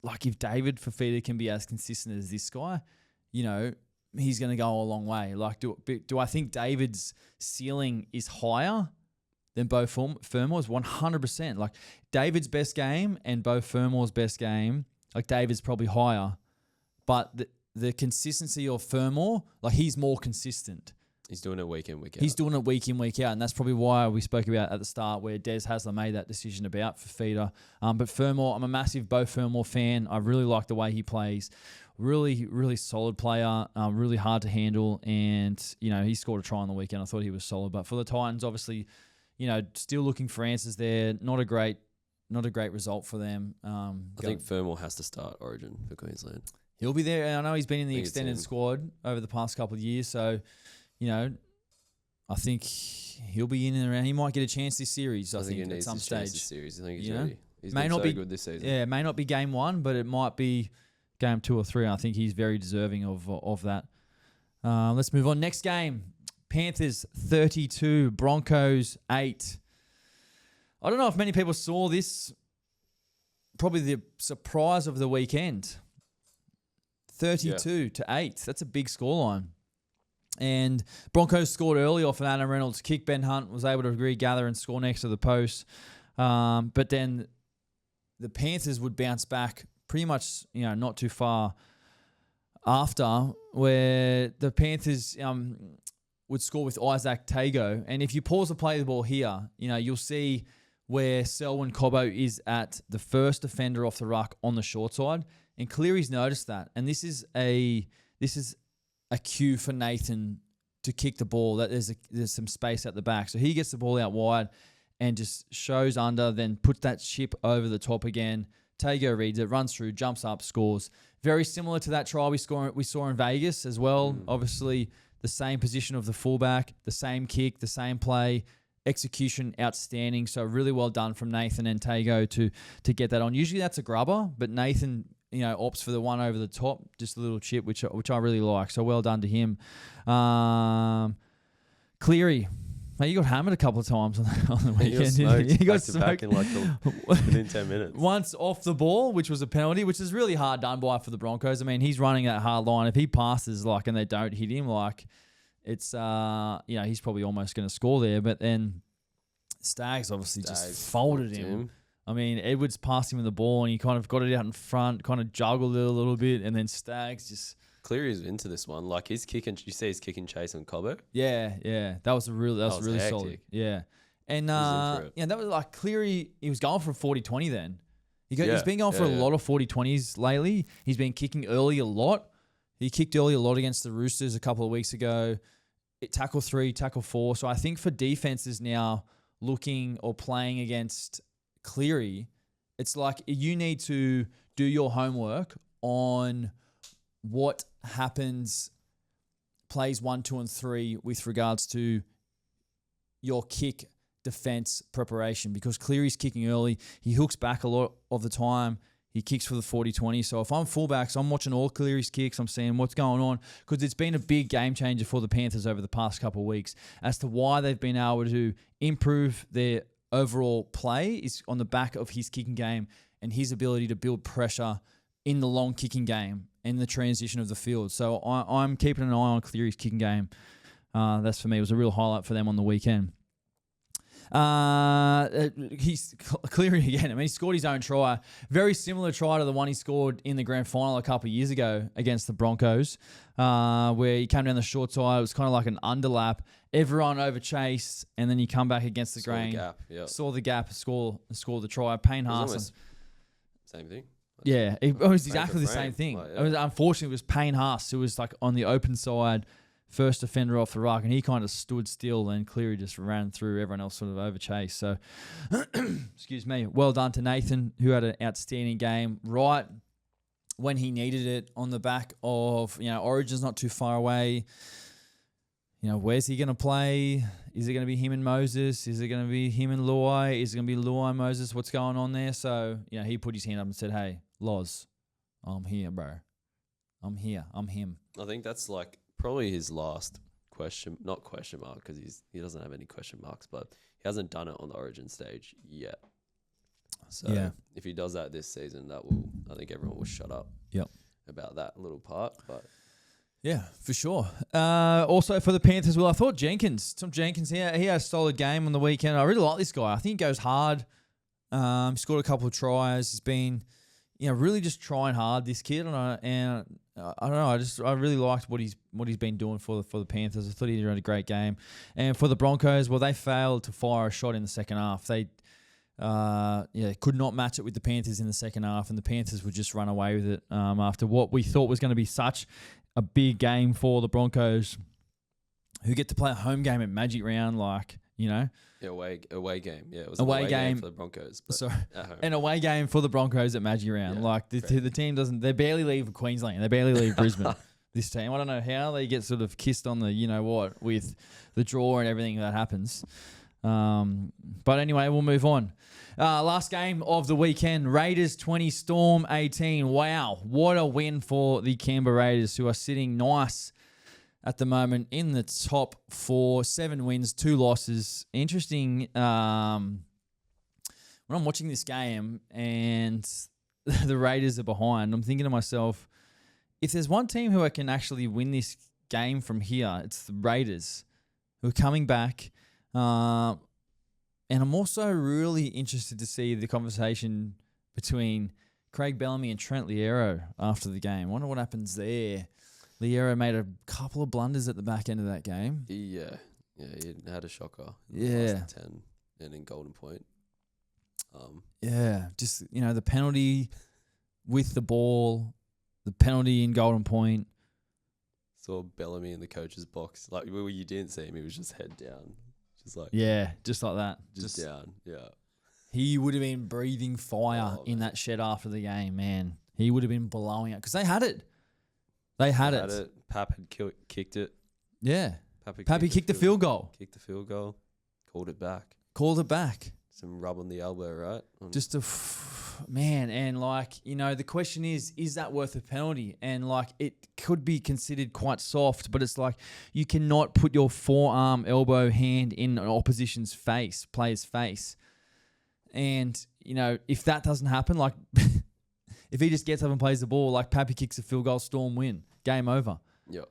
like, if David Fifita can be as consistent as this guy, he's going to go a long way. Like, do I think David's ceiling is higher than Beau Fermor's? 100%. Like, David's best game and Beau Fermor's best game, like, David's probably higher. But the consistency of Fermor, like, he's more consistent. He's doing it week in, week out. He's doing it week in, week out. And that's probably why we spoke about at the start where Des Hasler made that decision about Fifita. But Fermor, I'm a massive Beau Fermor fan. I really like the way he plays. Really, really solid player, really hard to handle, and he scored a try on the weekend. I thought he was solid, but for the Titans, obviously, still looking for answers there. Not a great result for them. I think Fermor has to start Origin for Queensland. He'll be there. I know he's been in the extended squad over the past couple of years, so I think he'll be in and around. He might get a chance this series. I think at some stage. This series. I think he's ready. He's may been not so be good this season. Yeah, it may not be game 1, but it might be game 2 or 3. I think he's very deserving of that. Let's move on. Next game, Panthers 32, Broncos 8. I don't know if many people saw this. Probably the surprise of the weekend. 32 to 8. That's a big scoreline. And Broncos scored early off an Adam Reynolds kick. Ben Hunt was able to regather and score next to the post. But then the Panthers would bounce back pretty much, not too far after, where the Panthers would score with Isaac Tago. And if you pause to play the ball here, you'll see where Selwyn Cobbo is at the first defender off the ruck on the short side. And Cleary's noticed that. And this is a cue for Nathan to kick the ball, that there's some space at the back. So he gets the ball out wide and just shows under, then puts that chip over the top again. Tago reads it, runs through, jumps up, scores. Very similar to that try we saw in Vegas as well. Obviously, the same position of the fullback, the same kick, the same play, execution outstanding. So really well done from Nathan and Tago to get that on. Usually that's a grubber, but Nathan, opts for the one over the top, just a little chip, which I really like. So well done to him. Cleary. Mate, you got hammered a couple of times on the weekend. He got smoked in within 10 minutes. Once off the ball, which was a penalty, which is really hard done by for the Broncos. I mean, he's running that hard line. If he passes and they don't hit him, it's he's probably almost going to score there. But then Staggs obviously just folded him. I mean, Edwards passed him the ball and he kind of got it out in front, kind of juggled it a little bit, and then Staggs just... Cleary's into this one. His kick and you see his kick and chase on Cobbo. Yeah. That was really hectic. solid. Yeah. And that was Cleary, he was going for a 40-20 then. He's been going for a lot of 40-20s lately. He's been kicking early a lot. He kicked early a lot against the Roosters a couple of weeks ago. Tackle 3, tackle 4. So I think for defenses now looking or playing against Cleary, it's you need to do your homework on what happens plays 1, 2, and 3 with regards to your kick defense preparation, because Cleary's kicking early. He hooks back a lot of the time. He kicks for the 40-20. So if I'm fullbacks, I'm watching all Cleary's kicks. I'm seeing what's going on, because it's been a big game changer for the Panthers over the past couple of weeks as to why they've been able to improve their overall play is on the back of his kicking game and his ability to build pressure in the long kicking game and the transition of the field. So I'm keeping an eye on Cleary's kicking game. That's for me. It was a real highlight for them on the weekend. He's Cleary again. I mean, he scored his own try. Very similar try to the one he scored in the grand final a couple of years ago against the Broncos, where he came down the short side. It was kind of like an underlap. Everyone overchased, and then you come back against the grain. Saw the gap, score the try. Payne Haas. Same thing. Yeah, it was exactly the same thing. Unfortunately, it was Payne Haas who was on the open side, first defender off the ruck, and he kind of stood still, and Cleary just ran through. Everyone else sort of overchased. So, excuse me. Well done to Nathan, who had an outstanding game right when he needed it on the back of, Origin's not too far away. Where's he going to play? Is it going to be him and Moses? Is it going to be him and Luai? Is it going to be Luai, Moses? What's going on there? So, he put his hand up and said, hey, Loz, I'm here, bro. I'm here. I'm him. I think that's probably his last not question mark, because he doesn't have any question marks, but he hasn't done it on the Origin stage yet. So if he does that this season, I think everyone will shut up about that little part. But yeah, for sure. Also for the Panthers, I thought Tom Jenkins here, he had a solid game on the weekend. I really like this guy. I think he goes hard. He scored a couple of tries. He's been, really just trying hard, this kid. And I don't know. I really liked what he's been doing for the Panthers. I thought he did a great game. And for the Broncos, they failed to fire a shot in the second half. They could not match it with the Panthers in the second half, and the Panthers would just run away with it after what we thought was going to be such a big game for the Broncos, who get to play a home game at Magic Round, away game. Yeah, it was an away game for the Broncos. But sorry, at home. An away game for the Broncos at Magic Round. The team doesn't. They barely leave Queensland. They barely leave Brisbane. This team, I don't know how they get sort of kissed on the with the draw and everything that happens. But anyway, we'll move on. Last game of the weekend, Raiders 20, Storm 18. Wow, what a win for the Canberra Raiders, who are sitting nice at the moment in the top 4, 7 wins, 2 losses. Interesting, when I'm watching this game and the Raiders are behind, I'm thinking to myself, if there's one team who can actually win this game from here, it's the Raiders, who are coming back. And I'm also really interested to see the conversation between Craig Bellamy and Trent Liero after the game. Wonder what happens there. Liero made a couple of blunders at the back end of that game. He had a shocker. Yeah. Last 10 and in Golden Point. Just, the penalty with the ball, the penalty in Golden Point. Saw Bellamy in the coach's box. Like, where you didn't see him, he was just head down. Just like Just like that. Just down. Yeah. He would have been breathing fire in that shed after the game, man. He would have been blowing it because they had it. They had it. Pap had kicked it. Yeah. Pappy kicked the field goal. Kicked the field goal. Called it back. Some rub on the elbow, right? Just man, and the question is that worth a penalty? And it could be considered quite soft, but it's like you cannot put your forearm, elbow, hand in an opposition's player's face. And, if that doesn't happen, if he just gets up and plays the ball, Pappy kicks a field goal, Storm win, game over. Yep.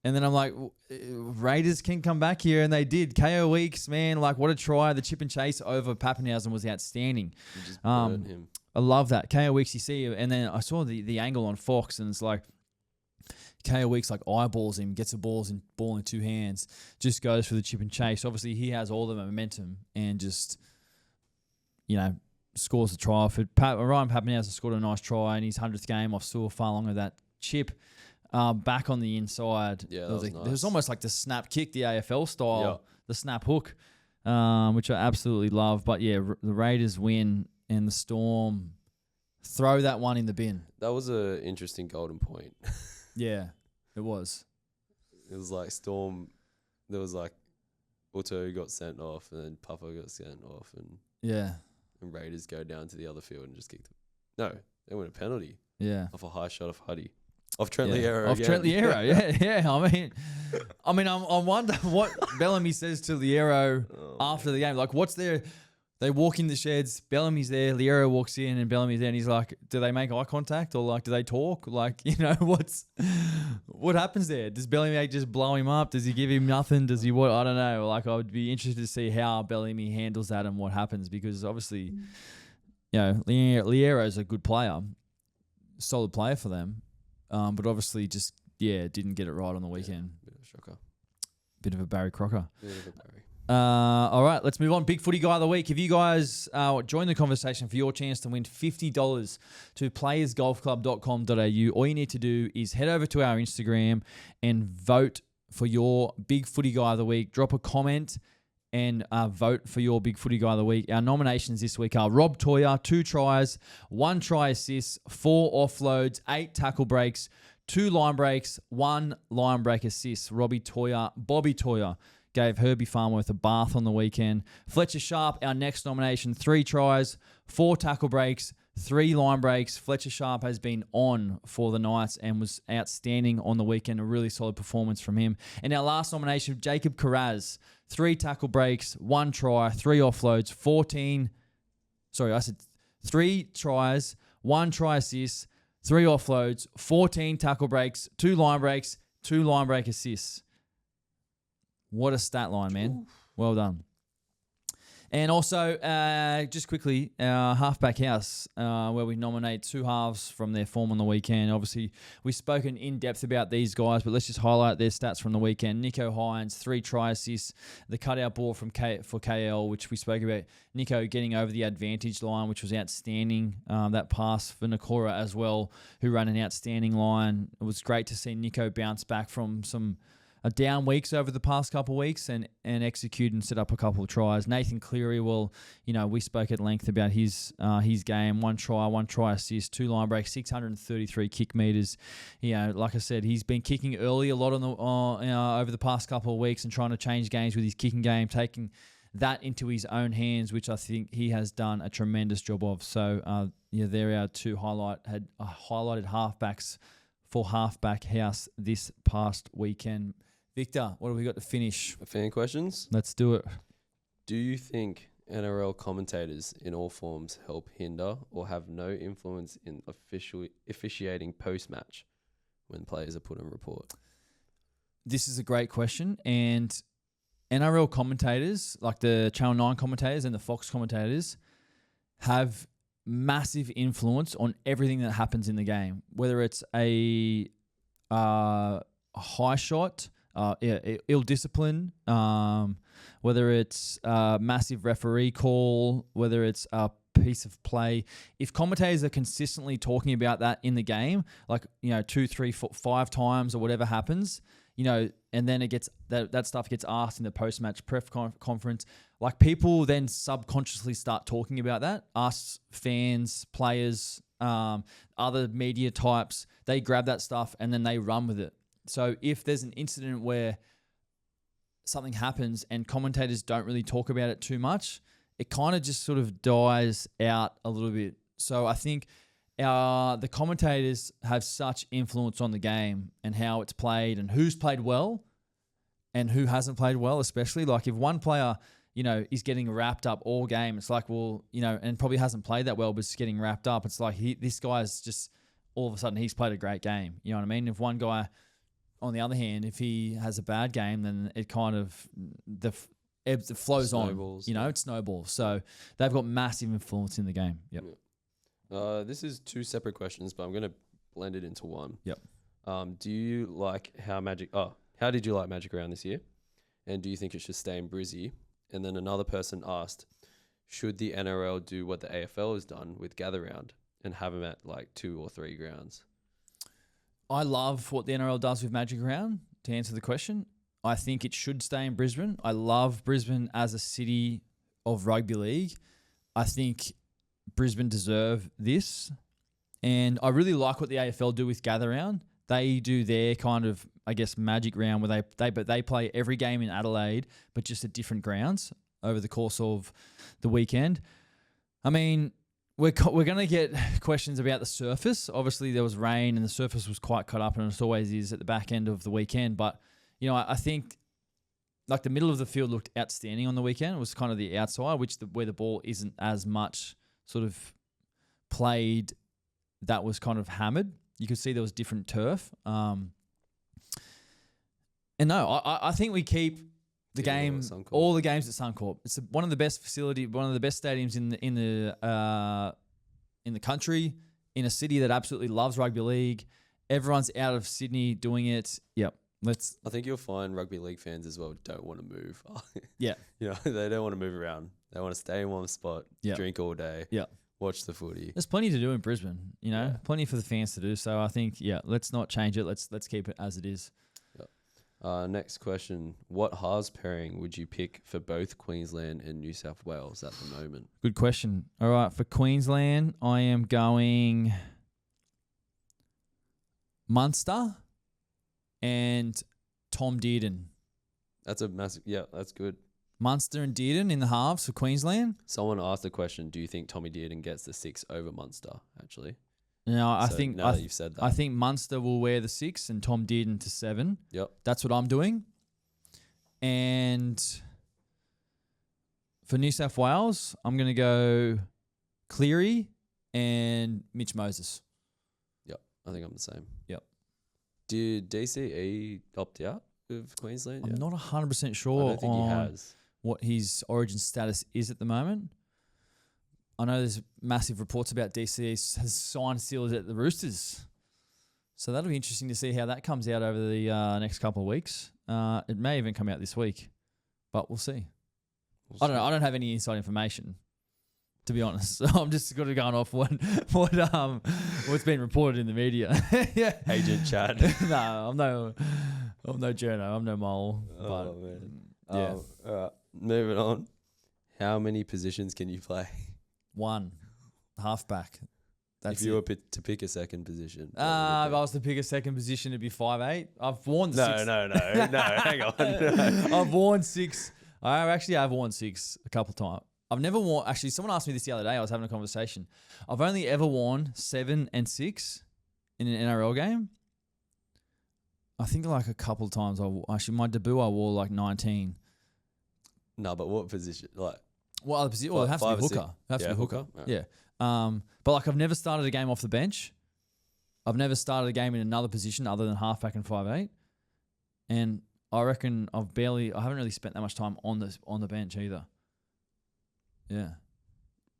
And then I'm like, Raiders can come back here, and they did. KO Weeks, man, what a try. The chip and chase over Pappenhausen was outstanding. You just burned him. I love that. KO Weeks, you see, and then I saw the angle on Fox, and it's KO Weeks eyeballs him, gets the ball in two hands, just goes for the chip and chase. Obviously, he has all the momentum and just, scores the try. Ryan Pappenhausen scored a nice try in his 100th game off Sewer Farlong of that chip. Back on the inside. Yeah, nice. There was almost like the snap kick, the AFL style, the snap hook, which I absolutely love. But yeah, the Raiders win and the Storm throw that one in the bin. That was an interesting Golden Point. Yeah, it was. It was Storm. There was Otto got sent off, and then Puffer got sent off, and Raiders go down to the other field and just kick them. No, they win a penalty. Yeah, off a high shot of Huddy. Of Trent Liero. Of Trent Liero, yeah. I wonder what Bellamy says to Liero after the game. What's their... They walk in the sheds, Bellamy's there, Liero walks in, and Bellamy's there, and he's like, do they make eye contact, or do they talk? What happens there? Does Bellamy just blow him up? Does he give him nothing? Does he what? I don't know. I would be interested to see how Bellamy handles that and what happens, because obviously, Liero's a good player, solid player for them. But obviously didn't get it right on the weekend. Bit of a shocker. Bit of a Barry Crocker. Bit of a Barry. All right, let's move on. Big Footy Guy of the Week. If you guys join the conversation for your chance to win $50 to playersgolfclub.com.au, all you need to do is head over to our Instagram and vote for your Big Footy Guy of the Week. Drop a comment and vote for your Big Footy Guy of the Week. Our nominations this week are Rob Toyer, 2 tries, 1 try assist, 4 offloads, 8 tackle breaks, 2 line breaks, 1 line break assist. Bobby Toyer gave Herbie Farmworth a bath on the weekend. Fletcher Sharp, our next nomination, 3 tries, 4 tackle breaks, 3 line breaks. Fletcher Sharp has been on for the Knights and was outstanding on the weekend. A really solid performance from him. And our last nomination, Jacob Carraz, 3 tackle breaks, 1 try, 3 offloads, 3 tries, 1 try assist, 3 offloads, 14 tackle breaks, 2 line breaks, 2 line break assists. What a stat line, man. Well done. And also, just quickly, our Halfback House, where we nominate 2 halves from their form on the weekend. Obviously, we've spoken in depth about these guys, but let's just highlight their stats from the weekend. Nico Hines, 3 try assists. The cutout ball for KL, which we spoke about. Nico getting over the advantage line, which was outstanding. That pass for Nakora as well, who ran an outstanding line. It was great to see Nico bounce back from some down weeks over the past couple of weeks and execute and set up a couple of tries. Nathan Cleary, we spoke at length about his game. 1 try assist, 2 line breaks, 633 kick meters. Like I said, he's been kicking early a lot over the past couple of weeks and trying to change games with his kicking game, taking that into his own hands, which I think he has done a tremendous job of. So, there are 2 highlighted halfbacks for Halfback House this past weekend. Victor, what have we got to finish? Fan questions? Let's do it. Do you think NRL commentators in all forms help hinder or have no influence in officiating post-match when players are put on report? This is a great question. And NRL commentators, like the Channel 9 commentators and the Fox commentators, have massive influence on everything that happens in the game, whether it's a high shot, ill discipline, whether it's a massive referee call, whether it's a piece of play. If commentators are consistently talking about that in the game, like, 2, 3, 4, 5 times or whatever happens, and then it gets that stuff gets asked in the post-match press conference, like, people then subconsciously start talking about that. Us, fans, players, other media types, they grab that stuff and then they run with it. So if there's an incident where something happens and commentators don't really talk about it too much, it kind of just sort of dies out a little bit. So I think the commentators have such influence on the game and how it's played and who's played well and who hasn't played well, especially. Like, if one player, is getting wrapped up all game, it's like, well, and probably hasn't played that well, but it's getting wrapped up. It's like this guy's just, all of a sudden, he's played a great game. You know what I mean? If one guy, on the other hand, if he has a bad game, then it kind of, it flows Snowballs, on. It snowballs. So they've got massive influence in the game. Yep. This is 2 separate questions, but I'm going to blend it into one. Yep. Do you like how did you like Magic Round this year? And do you think it should stay in Brizzy? And then another person asked, should the NRL do what the AFL has done with Gather Round and have them at like 2 or 3 grounds? I love what the NRL does with Magic Round, to answer the question. I think it should stay in Brisbane. I love Brisbane as a city of rugby league. I think Brisbane deserve this. And I really like what the AFL do with Gather Round. They do their kind of, I guess, Magic Round where they play every game in Adelaide, but just at different grounds over the course of the weekend. I mean, we're going to get questions about the surface. Obviously, there was rain and the surface was quite cut up, and it always is at the back end of the weekend. But, I think like the middle of the field looked outstanding on the weekend. It was kind of the outside, where the ball isn't as much sort of played, that was kind of hammered. You could see there was different turf. And no, I think we keep the game, all the games at Suncorp. It's one of the best facility, one of the best stadiums in the country, in a city that absolutely loves rugby league. Everyone's out of Sydney doing it. Yep. I think you'll find rugby league fans as well don't want to move. Yeah. They don't want to move around. They want to stay in one spot, drink all day, watch the footy. There's plenty to do in Brisbane, plenty for the fans to do. So I think, let's not change it. Let's keep it as it is. Next question. What halves pairing would you pick for both Queensland and New South Wales at the moment? Good question. All right, for Queensland, I am going Munster and Tom Dearden. That's a massive... Yeah, that's good. Munster and Dearden in the halves for Queensland. Someone asked the question, do you think Tommy Dearden gets the 6 over Munster, actually? No, I So think... now that you've said that. I think Munster will wear the 6 and Tom Dearden to 7. Yep. That's what I'm doing. And for New South Wales, I'm going to go Cleary and Mitch Moses. Yep. I think I'm the same. Yep. Did DCE opt out of Queensland? I'm not 100% I sure don't think he on has. what his origin status is at the moment. I know there's massive reports about DCE has signed sealed at the Roosters. So that'll be interesting to see how that comes out over the next couple of weeks. It may even come out this week, but we'll see. I don't know. I don't have any inside information, to be honest. I'm just going off what's been reported in the media. Yeah. Agent Chad. No, I'm no journo. I'm no mole. Oh, man. Yeah. All right. Moving on. How many positions can you play? 1 halfback. That's if you it. were to pick a second position. If I was to pick a second position, it'd be 5'8". I've worn the 6. No, hang on. I've worn 6. I've worn 6 a couple of times. I've never worn... Actually, someone asked me this the other day. I was having a conversation. I've only ever worn 7 and 6 in an NRL game. I think like a couple of times. Actually, my debut, I wore like 19. No, but what position? Like, what other position? Well, it has to be hooker. It has to be hooker. Right. Yeah. But like I've never started a game off the bench. I've never started a game in another position other than halfback and 5'8". And I reckon I haven't really spent that much time on the bench either. Yeah.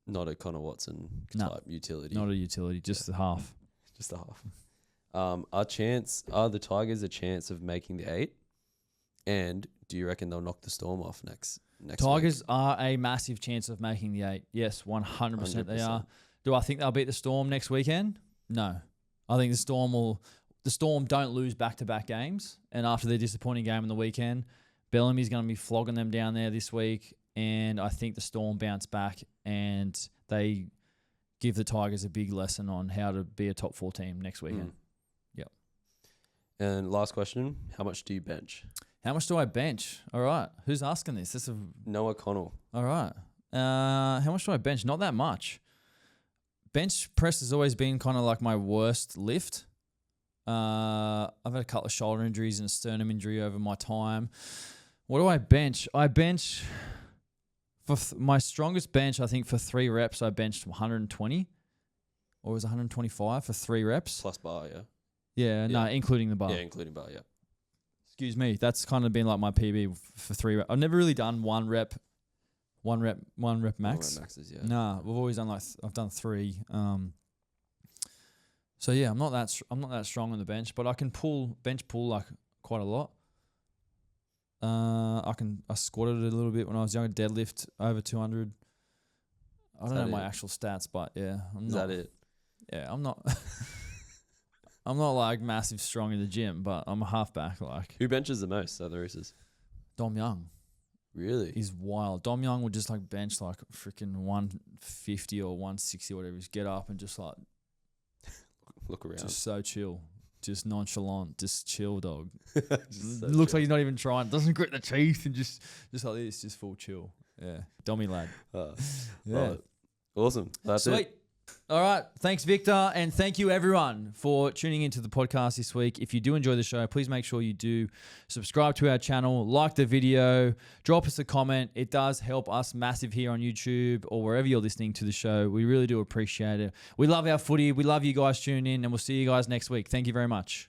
Not a Connor Watson No. type utility. Not a utility, just the half. Just a half. Are the Tigers a chance of making the 8? And do you reckon they'll knock the Storm off next Tigers week? are a massive chance of making the 8. Yes, 100% they are. Do I think they'll beat the Storm next weekend? No. I think the Storm don't lose back-to-back games. And after their disappointing game on the weekend, Bellamy's going to be flogging them down there this week. And I think the Storm bounce back and they give the Tigers a big lesson on how to be a top 4 team next weekend. Yep. And last question, how much do you bench? How much do I bench? All right. Who's asking this? Noah Connell. All right. How much do I bench? Not that much. Bench press has always been kind of like my worst lift. I've had a couple of shoulder injuries and a sternum injury over my time. What do I bench? I bench for my strongest bench. I think for 3 reps, I benched 120, or was it 125 for 3 reps? Plus bar, yeah. Yeah, no, including the bar. Yeah, including bar, yeah. Excuse me. That's kind of been like my PB for 3 reps. I've never really done one rep max. One rep maxes, yeah. Nah, we've always done I've done 3. So yeah, I'm not that strong on the bench, but I can bench pull like quite a lot. I squatted it a little bit when I was younger. Deadlift over 200. I don't know my actual stats, but yeah, Is that it? Yeah, I'm not. I'm not like massive strong in the gym, but I'm a halfback. Like Who benches the most out of the Roosters? Dom Young. Really? He's wild. Dom Young would just like bench like freaking 150 or 160 or whatever. Just get up and just like look around. Just so chill. Just nonchalant. Just chill, dog. Just so Looks chill. like he's not even trying. Doesn't grit the teeth and just like this. Just full chill. Yeah. Dommy lad. Yeah. Awesome. That's Sweet. it. All right. Thanks, Victor. And thank you, everyone, for tuning into the podcast this week. If you do enjoy the show, please make sure you do subscribe to our channel, like the video, drop us a comment. It does help us massive here on YouTube or wherever you're listening to the show. We really do appreciate it. We love our footy. We love you guys tuning in, and we'll see you guys next week. Thank you very much.